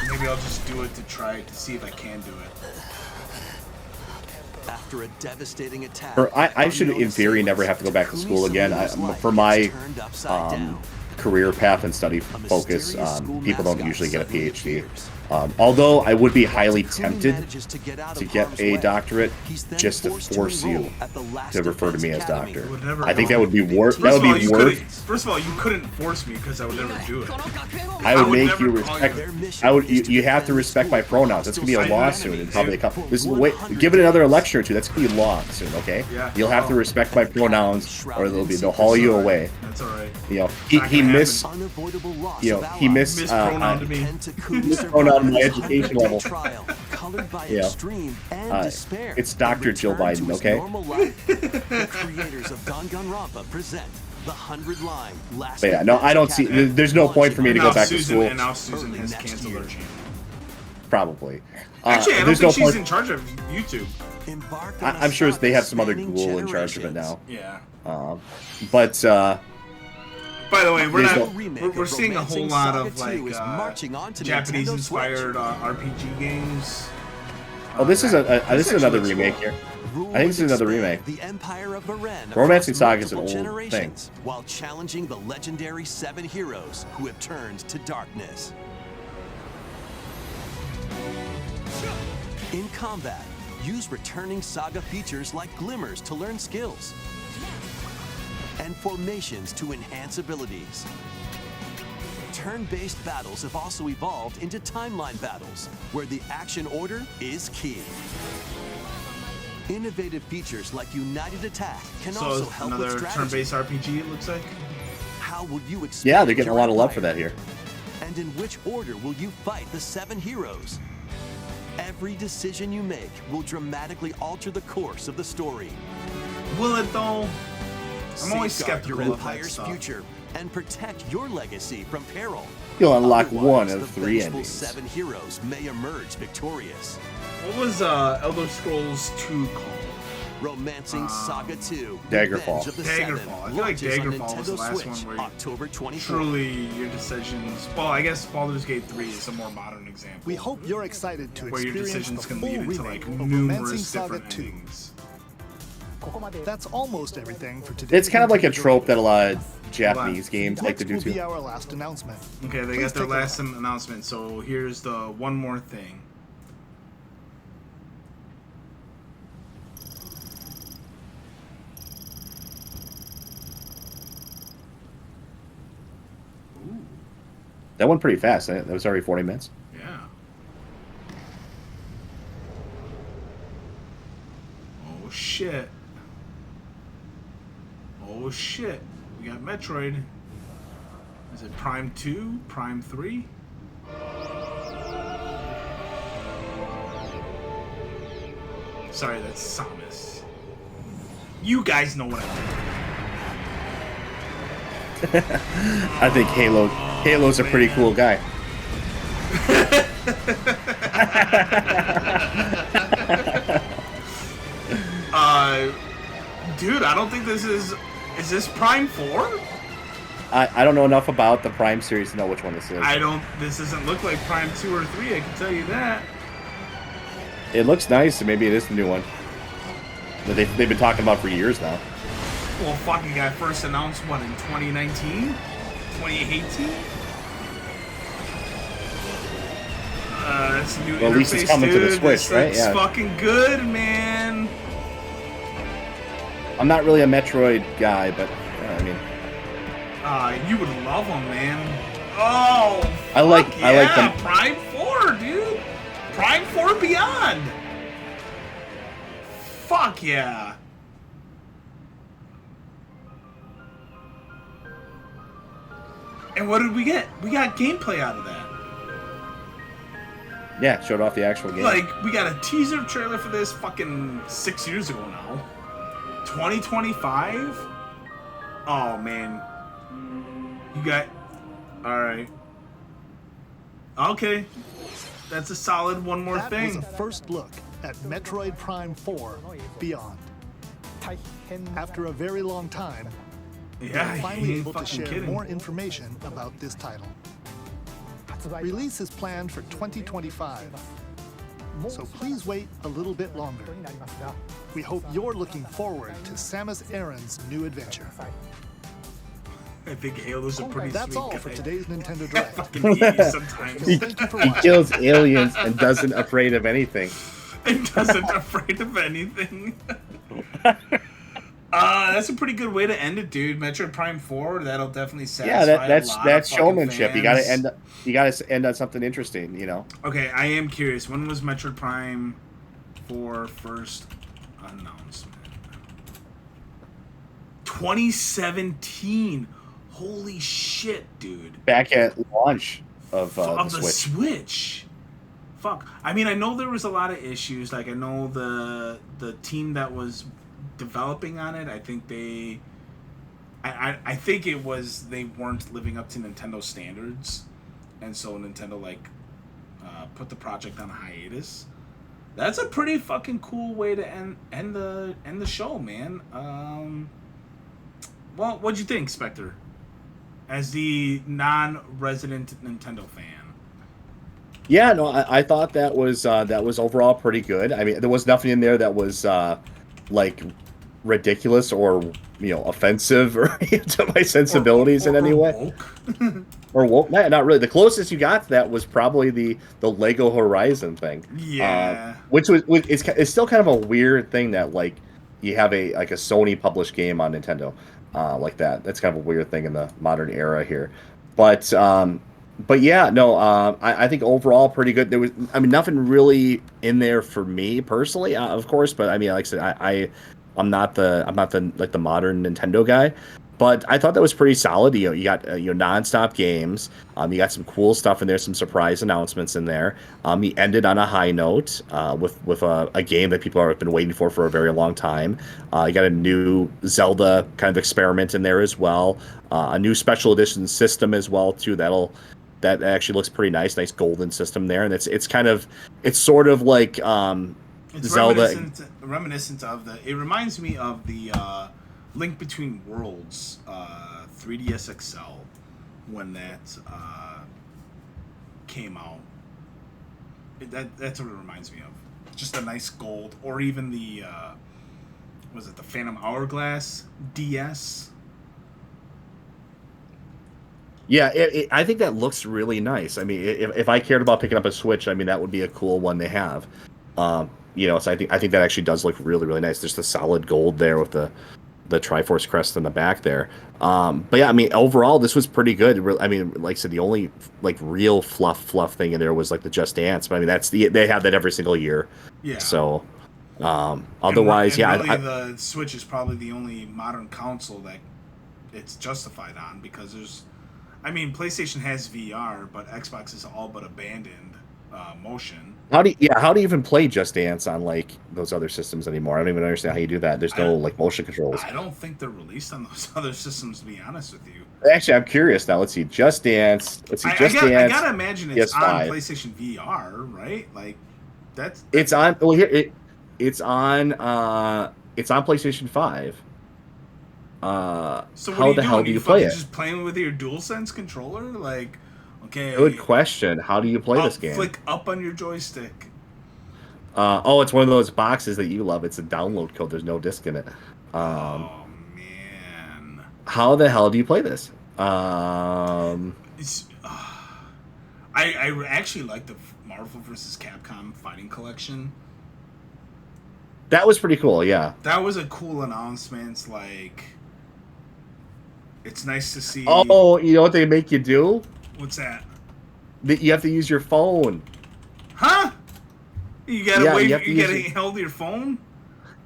maybe I'll just do it to try to see if I can do it. After a devastating attack, I should, in theory, never have to go back to school again. For my career path and study focus, people don't usually get a PhD. Although I would be highly tempted to get a doctorate just to force you to refer to me as doctor. I think that would be worth. That would be worth. First of all, you couldn't force me because I would never do it. I would make you respect. You have to respect my pronouns. That's gonna be a law soon, and probably a couple. Give it another lecture or two. That's gonna be law soon. Okay. Yeah. You'll have to respect my pronouns, or they'll haul you away. That's all right. He missed. He missed. Mispronoun to me. Mispronoun my education level. It's Dr. Jill Biden, okay? The creators of Danganronpa present the 100-line last. But yeah, no, I don't see. There's no point for me to go back to school. And now Susan has canceled her channel. Probably. Actually, I don't think she's in charge of YouTube. I'm sure they have some other ghoul in charge of it now. Yeah. But by the way, we're seeing a whole lot of like Japanese-inspired RPG games. Oh, this is another remake here. I think this is another remake. The Empire of Baren Romancing Saga is an multiple old thing. generations, while challenging the legendary 7 heroes who have turned to darkness. In combat, use returning Saga features like glimmers to learn skills, and formations to enhance abilities. turn-based battles have also evolved into timeline battles, where the action order is key. Innovative features like United Attack can So also it's help with another strategy. turn-based RPG, it looks like. How will you expand Yeah, they're getting a your lot of love for empire? that here. And in which order will you fight the 7 heroes? Every decision you make will dramatically alter the course of the story. Will it though? I'm always Safeguard skeptical your of that empire's stuff. future and protect your legacy from peril. You'll unlock Otherwise, one of the 3 vengeful endings. 7 heroes may emerge victorious. What was Elder Scrolls 2 called? Romancing Saga 2. Daggerfall. Revenge of the Seven Daggerfall. I feel like launches on Daggerfall was the Nintendo last Switch, one where October 24th. truly your decisions. Well, I guess Baldur's Gate 3 is a more modern example. We hope you're excited to where your experience the decisions can full lead into remake like of Romancing numerous Saga different 2. endings. That's almost everything for today. It's kind of like a trope that a lot of Japanese games like Next to do will be too. our last announcement. Okay, they Please got their take a last look. announcement. So here's the one more thing. That went pretty fast. That was already 40 minutes. Yeah. Oh shit. Oh shit. We got Metroid. Is it Prime 2? Prime 3? Sorry, that's Samus. You guys know what I mean. I think Halo's a pretty cool guy. Dude, I don't think this is this Prime 4? I don't know enough about the Prime series to know which one this is. This doesn't look like Prime 2 or 3, I can tell you that. It looks nice, so maybe it is the new one that they've been talking about for years now. Well, fucking got first announced, what, in 2019? 2018? That's a new Well, at least it's interface, coming to the dude. Switch, This right? looks Yeah. fucking good, man. I'm not really a Metroid guy, but I mean, You would love them, man. Oh, I like yeah, them. Prime 4, dude. Prime 4 Beyond. Fuck yeah. And what did we get? We got gameplay out of that. Yeah, showed off the actual game. Like, we got a teaser trailer for this fucking 6 years ago now. 2025? Oh, man. You got... Alright. Okay. That's a solid one more That thing. was a first look at Metroid Prime 4 Beyond. After a very long time, Yeah, we're you finally ain't able to fucking share kidding. more information about this title. Release is planned for 2025, so please wait a little bit longer. We hope you're looking forward to Samus Aran's new adventure. I think Halo's a pretty That's sweet all guy. for today's Nintendo I Direct. fucking hate you sometimes. Thank you for He watching. kills aliens and doesn't afraid of anything. It doesn't afraid of anything. That's a pretty good way to end it, dude. Metroid Prime 4, that'll definitely satisfy Yeah, that's a lot that's of fucking showmanship. fans. You gotta end on something interesting, you know. Okay, I am curious. When was Metroid Prime 4 first announcement? 2017. Holy shit, dude. Back at launch of Of the the Switch. Switch. Fuck. I mean, I know there was a lot of issues. Like, I know the team that was developing on it, I think they... I think it was they weren't living up to Nintendo standards. And so Nintendo, like, put the project on hiatus. That's a pretty fucking cool way to end the show, man. Well, what'd you think, Spectre? As the non-resident Nintendo fan. Yeah, no, I thought that was overall pretty good. I mean, there was nothing in there that was like ridiculous or offensive or to my sensibilities in any way. Or woke? Not really. The closest you got to that was probably the Lego Horizon thing. Yeah. Which it's still kind of a weird thing that like you have a Sony published game on Nintendo like that. That's kind of a weird thing in the modern era here. But yeah, no, I think overall pretty good. There was, I mean, nothing really in there for me personally, of course. But I mean, like I said, I'm not the like the modern Nintendo guy. But I thought that was pretty solid. You know, you got nonstop games. You got some cool stuff in there, some surprise announcements in there. You ended on a high note with a game that people have been waiting for a very long time. You got a new Zelda kind of experiment in there as well. A new special edition system as well too. That actually looks pretty nice golden system there, and it's sort of like It's Zelda. reminiscent of the. It reminds me of the Link Between Worlds 3DS XL when that came out. That's what it reminds me of. Just a nice gold, or even the was it the Phantom Hourglass DS? Yeah, I think that looks really nice. I mean, if I cared about picking up a Switch, I mean that would be a cool one to have. So I think that actually does look really really nice. There's the solid gold there with the Triforce crest in the back there. But yeah, I mean overall this was pretty good. I mean, like I said, the only like real fluff thing in there was like the Just Dance. But I mean they have that every single year. Yeah. So otherwise, and really the Switch is probably the only modern console that it's justified on, because PlayStation has VR, but Xbox has all but abandoned motion. How do you even play Just Dance on like those other systems anymore? I don't even understand how you do that. There's no like motion controls. I don't think they're released on those other systems, to be honest with you. Actually, I'm curious now. Let's see. Just Dance. I gotta imagine it's on PlayStation VR, right? Like that's it's on. Well, here it's on PlayStation 5. So how the hell do you play it? Just playing with your DualSense controller, like. Okay. Good question. How do you play this game? Flick up on your joystick. It's one of those boxes that you love. It's a download code. There's no disc in it. Oh man. How the hell do you play this? I actually like the Marvel vs. Capcom Fighting Collection. That was pretty cool. Yeah. That was a cool announcement. Like, it's nice to see. Oh, you know what they make you do? What's that? You have to use your phone. Huh? You gotta wait. You gotta hold your phone.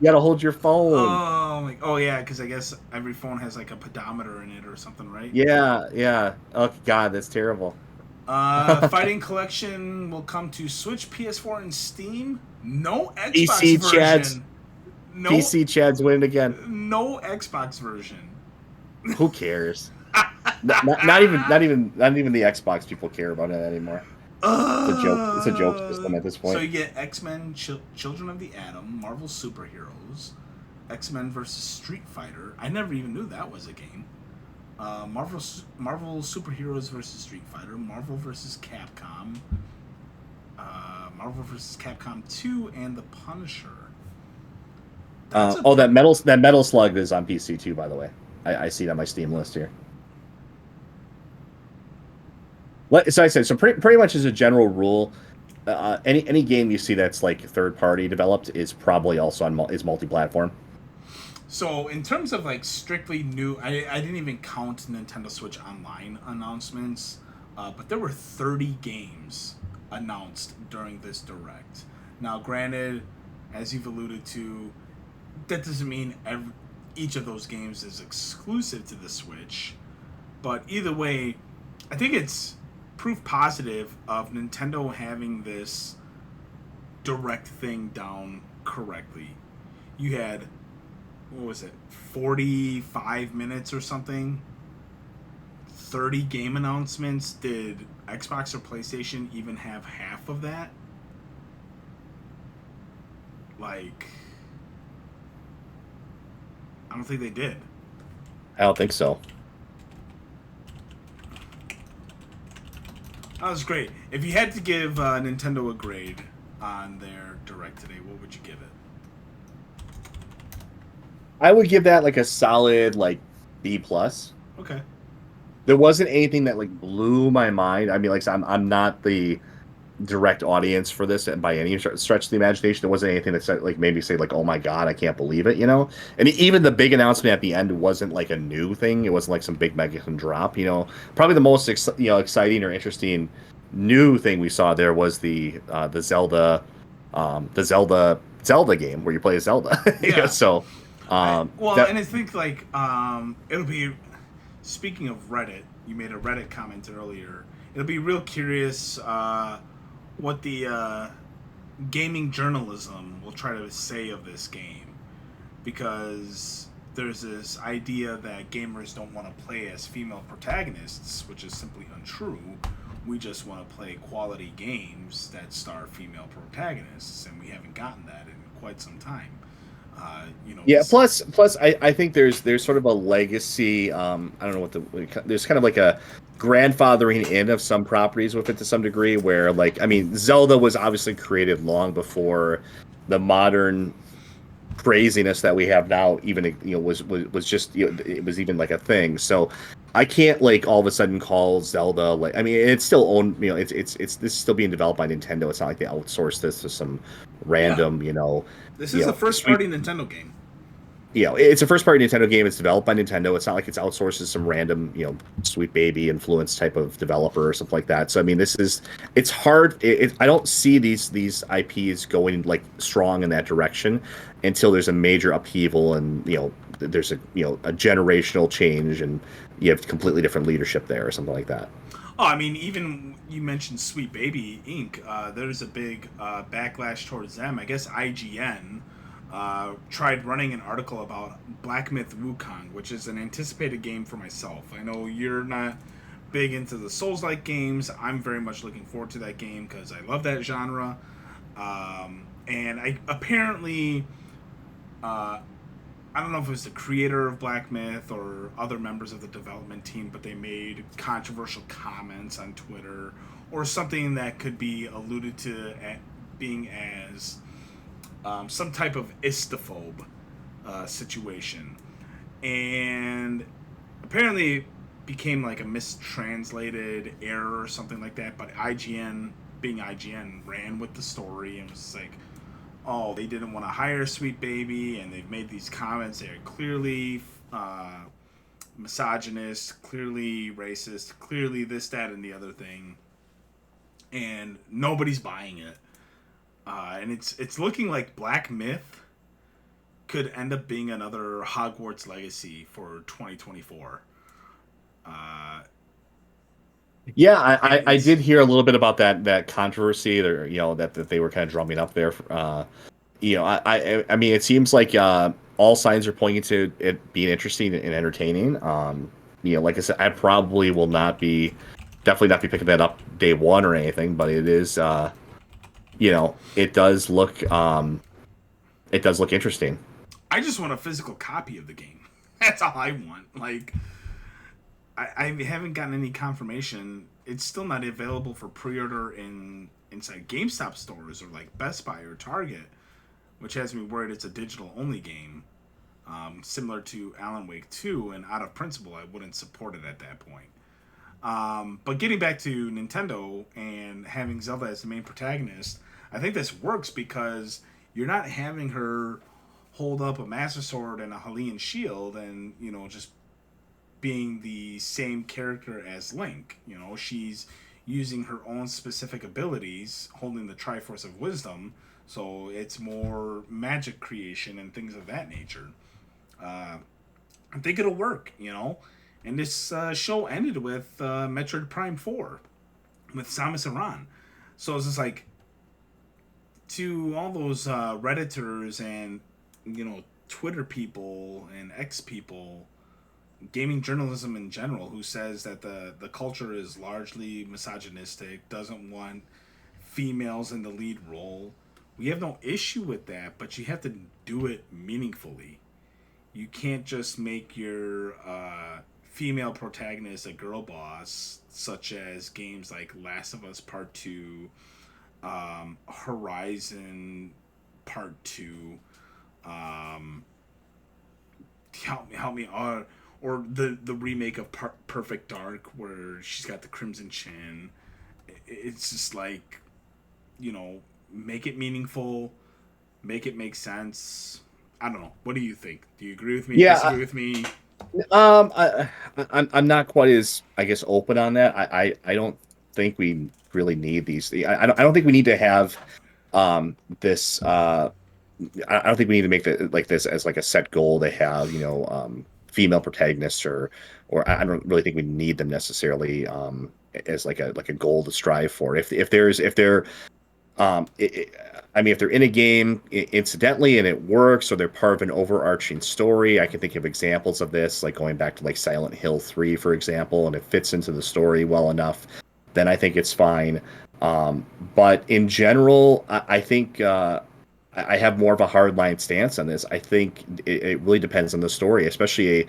You gotta hold your phone. Oh yeah, because I guess every phone has like a pedometer in it or something, right? Yeah. Oh God, that's terrible. Fighting Collection will come to Switch, PS4, and Steam. No Xbox PC version. PC Chad's winning again. No Xbox version. Who cares? not even the Xbox people care about it anymore. It's a joke. It's a joke system at this point. So you get X-Men, Children of the Atom, Marvel Superheroes, X-Men versus Street Fighter. I never even knew that was a game. Marvel Superheroes versus Street Fighter, Marvel versus Capcom, Marvel versus Capcom 2, and The Punisher. That Metal Slug is on PC too, by the way. I see it on my Steam list here. So I said, pretty much as a general rule, any game you see that's like third party developed is probably also is multi-platform. So in terms of like strictly new, I didn't even count Nintendo Switch Online announcements, but there were 30 games announced during this Direct. Now, granted, as you've alluded to, that doesn't mean each of those games is exclusive to the Switch, but either way, I think it's proof positive of Nintendo having this Direct thing down correctly. You had, what was it, 45 minutes or something? 30 game announcements. Did Xbox or PlayStation even have half of that? Like, I don't think they did. I don't think so. That was great. If you had to give Nintendo a grade on their Direct today, what would you give it? I would give that like a solid like B+. Okay. There wasn't anything that like blew my mind. I mean, like I'm not the direct audience for this by any stretch of the imagination. There wasn't anything that said, like, made me say, like, oh my god, I can't believe it, you know. And even the big announcement at the end wasn't like a new thing. It wasn't like some big mega drop, you know. Probably the most exciting or interesting new thing we saw there was the Zelda game where you play as Zelda. Yeah. So and I think like it'll be. Speaking of Reddit, you made a Reddit comment earlier. It'll be real curious what the gaming journalism will try to say of this game, because there's this idea that gamers don't want to play as female protagonists, which is simply untrue. We just want to play quality games that star female protagonists, and we haven't gotten that in quite some time. Yeah. Plus, I think there's sort of a legacy. I don't know what there's kind of like a grandfathering in of some properties with it to some degree. Where, like, I mean, Zelda was obviously created long before the modern craziness that we have now even was just, it was even like a thing. So I can't, like, all of a sudden call Zelda, like, I mean, it's still owned, it's this is still being developed by Nintendo. It's not like they outsourced this to some random, This is a first party Nintendo game. It's a first party Nintendo game. It's developed by Nintendo. It's not like it's outsourced to some random, Sweet Baby influence type of developer or something like that. So I mean, it's hard. I don't see these IPs going, like, strong in that direction until there's a major upheaval and there's a generational change and you have completely different leadership there or something like that. Oh, I mean, even you mentioned Sweet Baby Inc. There's a big backlash towards them. I guess IGN tried running an article about Black Myth Wukong, which is an anticipated game for myself. I know you're not big into the Souls-like games. I'm very much looking forward to that game because I love that genre. And I apparently, I don't know if it was the creator of Black Myth or other members of the development team, but they made controversial comments on Twitter or something that could be alluded to at being as some type of istophobe situation. And apparently it became like a mistranslated error or something like that, but IGN, being IGN, ran with the story and was like, oh, they didn't want to hire Sweet Baby, and they've made these comments. They're clearly misogynist, clearly racist, clearly this, that, and the other thing. And nobody's buying it. And it's looking like Black Myth could end up being another Hogwarts Legacy for 2024. Yeah, I did hear a little bit about that controversy there, that they were kind of drumming up there. I mean, it seems like all signs are pointing to it being interesting and entertaining. Like I said, I probably will definitely not be picking that up day one or anything, but it is, it does look interesting. I just want a physical copy of the game. That's all I want. Like, I haven't gotten any confirmation. It's still not available for pre-order inside GameStop stores or like Best Buy or Target, which has me worried it's a digital-only game, similar to Alan Wake 2, and out of principle, I wouldn't support it at that point. But getting back to Nintendo and having Zelda as the main protagonist, I think this works because you're not having her hold up a Master Sword and a Hylian shield and, just being the same character as Link. She's using her own specific abilities, holding the Triforce of Wisdom, so it's more magic creation and things of that nature. I think it'll work, And this show ended with Metroid Prime 4 with Samus Aran. So it's just like, to all those Redditors and, Twitter people and X people, gaming journalism in general, who says that the culture is largely misogynistic, doesn't want females in the lead role. We have no issue with that, but you have to do it meaningfully. You can't just make your female protagonist a girl boss, such as games like Last of Us Part 2, Horizon Part 2, help me, or the remake of Perfect Dark, where she's got the Crimson Chin. It's just like, make it meaningful, make it make sense. I don't know. What do you think? Do you agree with me? Yeah, Disagree with me? I'm not quite as, I guess, open on that. I don't think we really need these. I don't think we need to have this. I don't think we need to make this as like a set goal to have female protagonists, or I don't really think we need them necessarily as like a goal to strive for. If they're I mean, if they're in a game incidentally and it works, or they're part of an overarching story, I can think of examples of this, like going back to like Silent Hill 3, for example, and it fits into the story well enough, then I think it's fine. But in general, I think I have more of a hardline stance on this. I think it really depends on the story, especially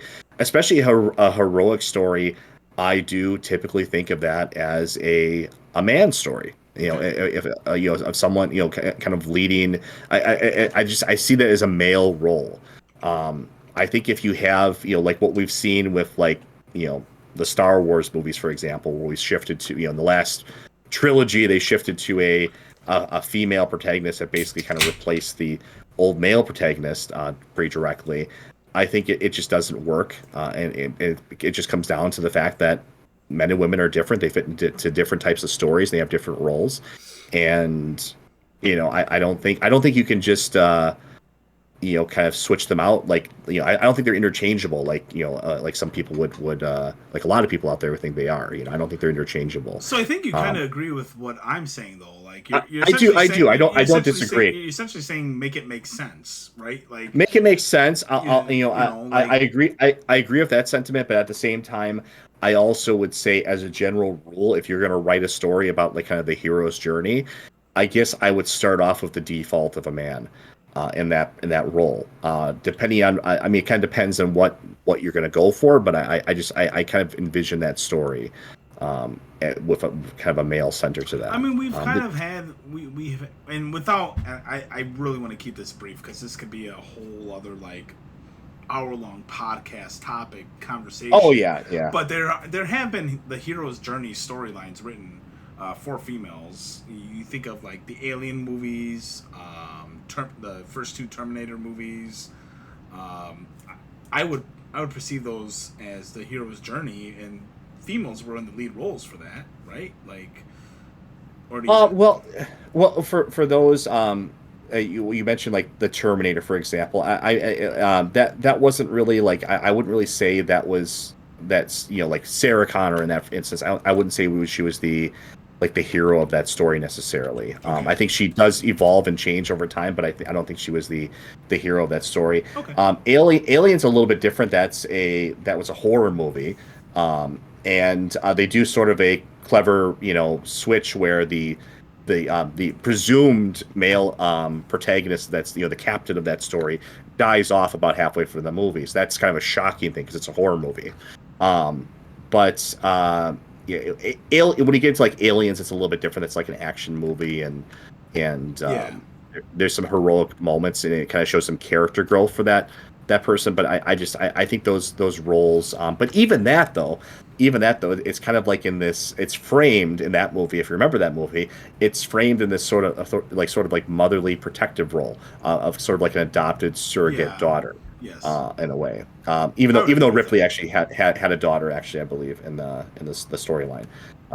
a heroic story. I do typically think of that as a man story. If of someone kind of leading. I see that as a male role. I think if you have like what we've seen with like the Star Wars movies, for example, where we shifted to in the last trilogy they shifted to a female protagonist that basically kind of replaced the old male protagonist pretty directly. I think it just doesn't work, and it just comes down to the fact that men and women are different. They fit into different types of stories. They have different roles, and I don't think you can just kind of switch them out. Like I don't think they're interchangeable. Like some people would like a lot of people out there would think they are. I don't think they're interchangeable. So I think you kind of agree with what I'm saying, though. Like you're I do. I don't disagree. You're essentially saying make it make sense, right? Like make it make sense. I agree. I agree with that sentiment, but at the same time, I also would say, as a general rule, if you're going to write a story about like kind of the hero's journey, I guess I would start off with the default of a man in that role. Depending on, I mean, it kind of depends on what you're going to go for, but I kind of envision that story with a kind of a male center to that. I mean, we've kind of had we've and without I really want to keep this brief because this could be a whole other like hour-long podcast topic conversation. Oh yeah. But there have been the hero's journey storylines written for females. You think of like the Alien movies, the first two Terminator movies. I would perceive those as the hero's journey, and females were in the lead roles for that, right? Like, or do you well, for those. You mentioned like the Terminator, for example. That wasn't really like I wouldn't really say that's like Sarah Connor in that instance. I wouldn't say she was the hero of that story necessarily. Okay. I think she does evolve and change over time, but I don't think she was the hero of that story. Okay. Alien's a little bit different. That was a horror movie, and they do sort of a clever switch where the presumed male protagonist, that's the captain of that story, dies off about halfway through the movie. So that's kind of a shocking thing because it's a horror movie. But when you get into like Aliens, it's a little bit different. It's like an action movie, and there's some heroic moments, and it kind of shows some character growth for that person. But I think those roles. But even that though, it's kind of like it's framed in that movie. If you remember that movie, it's framed in this sort of motherly protective role of sort of like an adopted surrogate daughter. Yes. In a way. Even though Ripley actually had a daughter, actually, I believe in the storyline.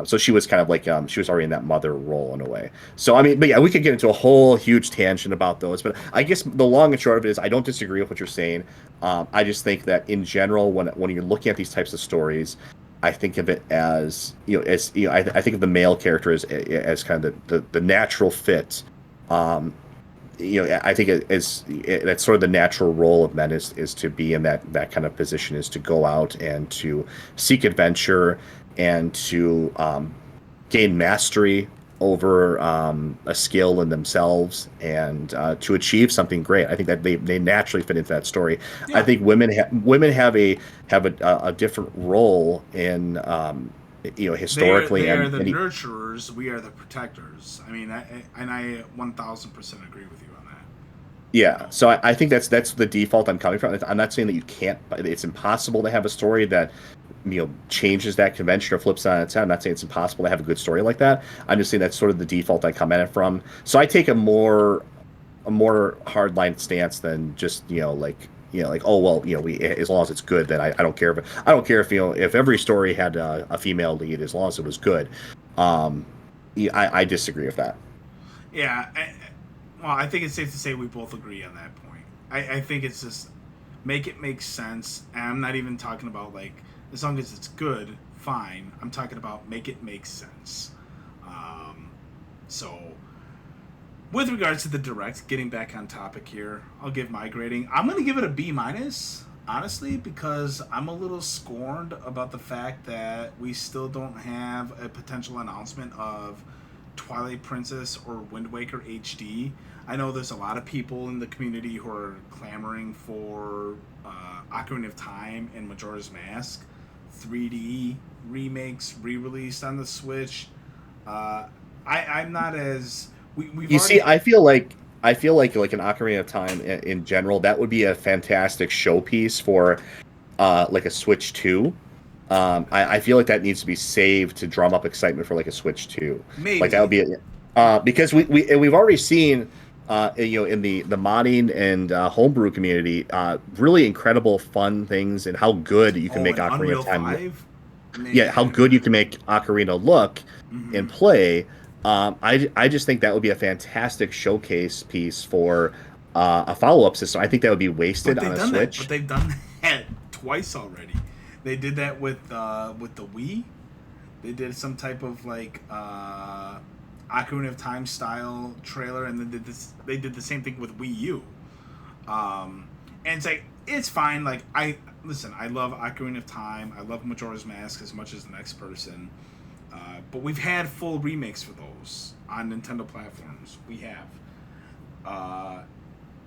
So she was kind of like she was already in that mother role in a way. So I mean, but yeah, we could get into a whole huge tangent about those. But I guess the long and short of it is, I don't disagree with what you're saying. I just think that in general, when you're looking at these types of stories, I think of it as I think of the male character as kind of the natural fit. I think that's sort of the natural role of men is to be in that kind of position, is to go out and to seek adventure and to gain mastery over a skill in themselves and to achieve something great. I think that they naturally fit into that story. Yeah. I think women have a different role in historically. They are the nurturers. We are the protectors. I mean, and I 1000% agree with you on that. Yeah, so I think that's the default I'm coming from. I'm not saying that you can't, but it's impossible to have a story that changes that convention or flips it on its head. I'm not saying it's impossible to have a good story like that. I'm just saying that's sort of the default I come at it from. So I take a more hardline stance than just like, oh well, we, as long as it's good, then I don't care if if every story had a female lead, as long as it was good. Yeah, I disagree with that. Yeah, well, I think it's safe to say we both agree on that point. I think it's just make it make sense, and I'm not even talking about like as long as it's good, fine. I'm talking about make it make sense. So, with regards to the direct, getting back on topic here, I'll give my grading. I'm gonna give it a B minus, honestly, because I'm a little scorned about the fact that we still don't have a potential announcement of Twilight Princess or Wind Waker HD. I know there's a lot of people in the community who are clamoring for Ocarina of Time and Majora's Mask 3D remakes re-released on the Switch. I'm not as See, I feel like an Ocarina of Time in general, that would be a fantastic showpiece for like a Switch 2. I feel like that needs to be saved to drum up excitement for like a Switch 2. Maybe. Like that would be because we've already seen in the modding and homebrew community really incredible fun things and how good you can make Ocarina Unreal of Time. 5? Yeah, how good you can make Ocarina look and play. I just think that would be a fantastic showcase piece for a follow-up system. I think that would be wasted on a Switch. But they've done that twice already. They did that with the Wii. They did some type of like Ocarina of Time style trailer, and then they did the same thing with Wii U. And it's like it's fine. Like I love Ocarina of Time. I love Majora's Mask as much as the next person. But we've had full remakes for those on Nintendo platforms. We have.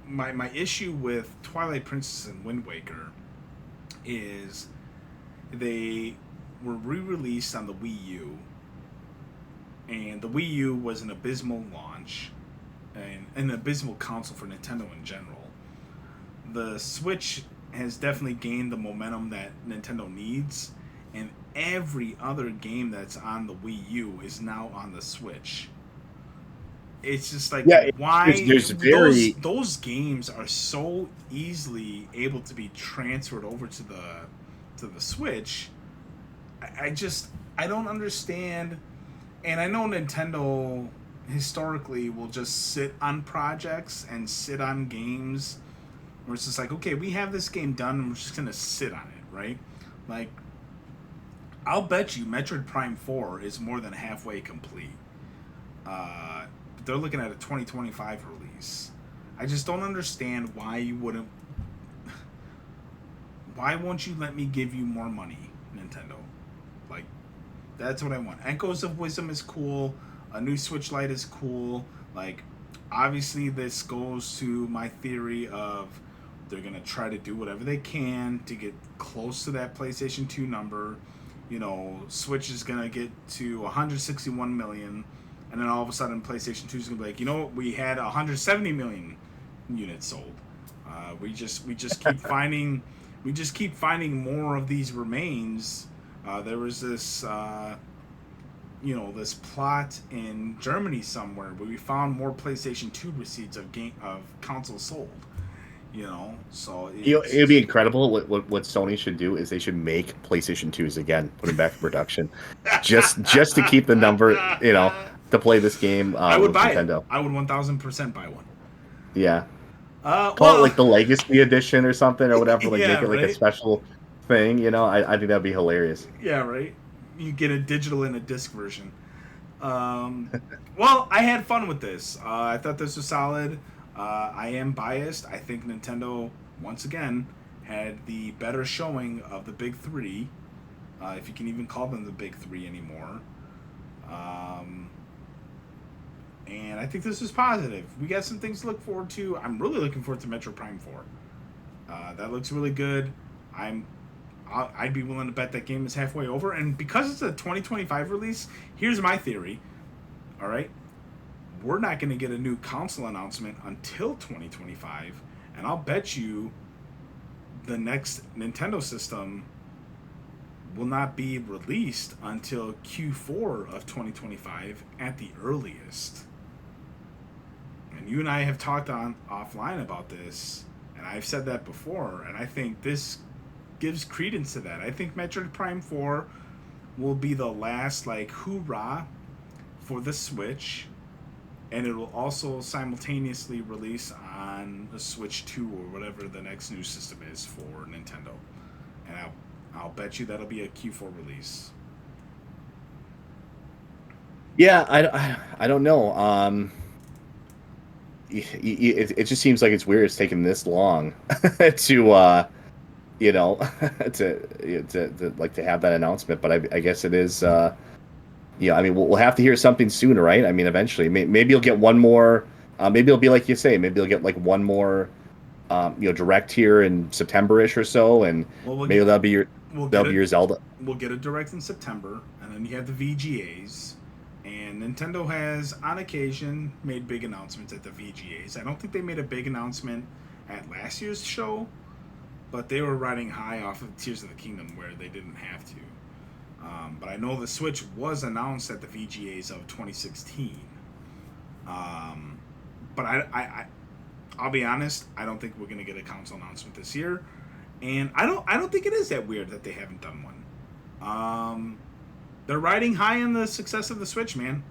My issue with Twilight Princess and Wind Waker is they were re-released on the Wii U, and the Wii U was an abysmal launch and an abysmal console for Nintendo in general. The Switch has definitely gained the momentum that Nintendo needs, and every other game that's on the Wii U is now on the Switch. It's just like, why those games are so easily able to be transferred over to the Switch. I don't understand. And I know Nintendo historically will just sit on projects and sit on games where it's just like, okay, we have this game done and we're just gonna sit on it, right? Like, I'll bet you Metroid Prime 4 is more than halfway complete. They're looking at a 2025 release. I just don't understand why you wouldn't. Why won't you let me give you more money, Nintendo? Like, that's what I want. Echoes of Wisdom is cool. A new Switch Lite is cool. Like, obviously this goes to my theory of they're going to try to do whatever they can to get close to that PlayStation 2 number. Switch is going to get to 161 million, and then all of a sudden PlayStation 2 is going to be like, we had 170 million units sold. We just keep finding more of these remains. There was this this plot in Germany somewhere where we found more PlayStation 2 receipts of consoles sold. So it'd be incredible. What Sony should do is they should make PlayStation 2s again, put them back in production, just to keep the number, to play this game. I would buy Nintendo. it. I would 1000% buy one. Yeah. Call it like the Legacy Edition or something or whatever. Like make it like a special thing. I think that'd be hilarious. Yeah, right. You get a digital and a disc version. Well, I had fun with this. I thought this was solid. I am biased. I think Nintendo, once again, had the better showing of the big three, if you can even call them the big three anymore. And I think this was positive. We got some things to look forward to. I'm really looking forward to Metro Prime 4. That looks really good. I'd be willing to bet that game is halfway over. And because it's a 2025 release, here's my theory. All right? we're not going to get a new console announcement until 2025, and I'll bet you the next Nintendo system will not be released until Q4 of 2025 at the earliest. And you and I have talked on offline about this, and I've said that before, and I think this gives credence to that. I think Metroid Prime 4 will be the last, like, hoorah for the Switch, and it will also simultaneously release on the Switch 2 or whatever the next new system is for Nintendo. And I'll bet you that'll be a Q4 release. Yeah, I don't know. It just seems like it's weird it's taken this long to you know to like to have that announcement, but I guess it is yeah, I mean we'll have to hear something sooner, right? I mean eventually maybe you'll get one more maybe it'll be like you say, maybe you'll get like one more direct here in September-ish or so, and maybe that'll be your Zelda. We'll get a direct in September, and then you have the VGAs. And Nintendo has, on occasion, made big announcements at the VGAs. I don't think they made a big announcement at last year's show, but they were riding high off of Tears of the Kingdom where they didn't have to. But I know the Switch was announced at the VGAs of 2016. But I'll be honest, I don't think we're going to get a console announcement this year. And I don't think it is that weird that they haven't done one. They're riding high on the success of the Switch, man.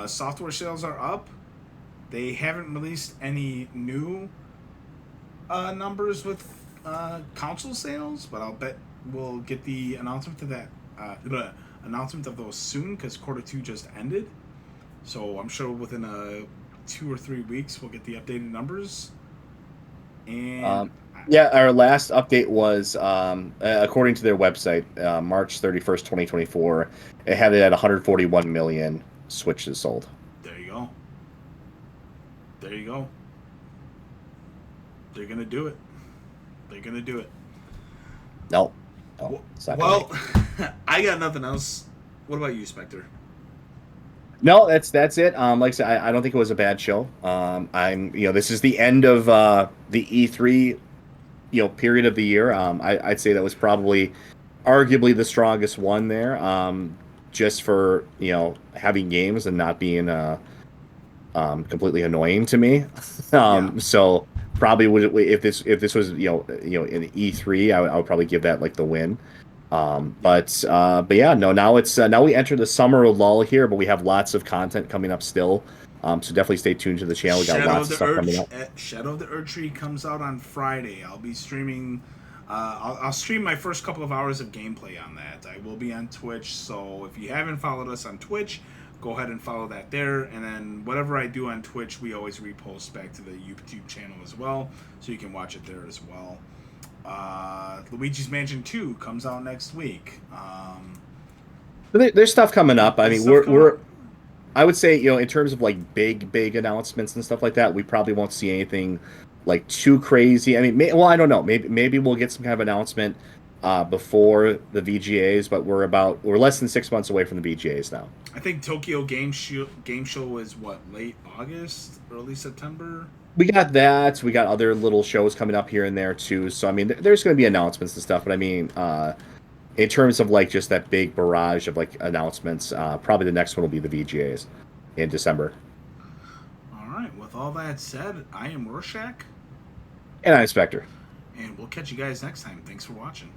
Software sales are up. They haven't released any new numbers with console sales, but I'll bet we'll get the announcement of that announcement of those soon because quarter 2 just ended. So I'm sure within 2 or 3 weeks we'll get the updated numbers. And yeah, our last update was, according to their website, March 31st, 2024. It had it at 141 million Switches sold. There you go. There you go. They're going to do it. They're going to do it. No. Well, I got nothing else. What about you, Spectre? No, that's it. Like I said, I don't think it was a bad show. This is the end of the E3 period of the year. I'd say that was probably arguably the strongest one there, just for having games and not being completely annoying to me. So probably if this was in E3, I would probably give that like the win. But yeah, no, now it's now we enter the summer lull here, but we have lots of content coming up still. So definitely stay tuned to the channel. We got lots of stuff coming up. Shadow of the Erdtree comes out on Friday. I'll be streaming. I'll stream my first couple of hours of gameplay on that. I will be on Twitch, so if you haven't followed us on Twitch, go ahead and follow that there. And then whatever I do on Twitch, we always repost back to the YouTube channel as well, so you can watch it there as well. Luigi's Mansion 2 comes out next week. There's stuff coming up. I mean, I would say, in terms of like big announcements and stuff like that, we probably won't see anything like too crazy. I mean, I don't know. Maybe we'll get some kind of announcement before the VGAs, but we're less than 6 months away from the VGAs now. I think Tokyo Game Show is what, late August, early September. We got that. We got other little shows coming up here and there too. So I mean, there's going to be announcements and stuff. But I mean, in terms of like just that big barrage of like announcements, probably the next one will be the VGAs in December. All right. With all that said, I am Rorschach. And I'm Spectre. And we'll catch you guys next time. Thanks for watching.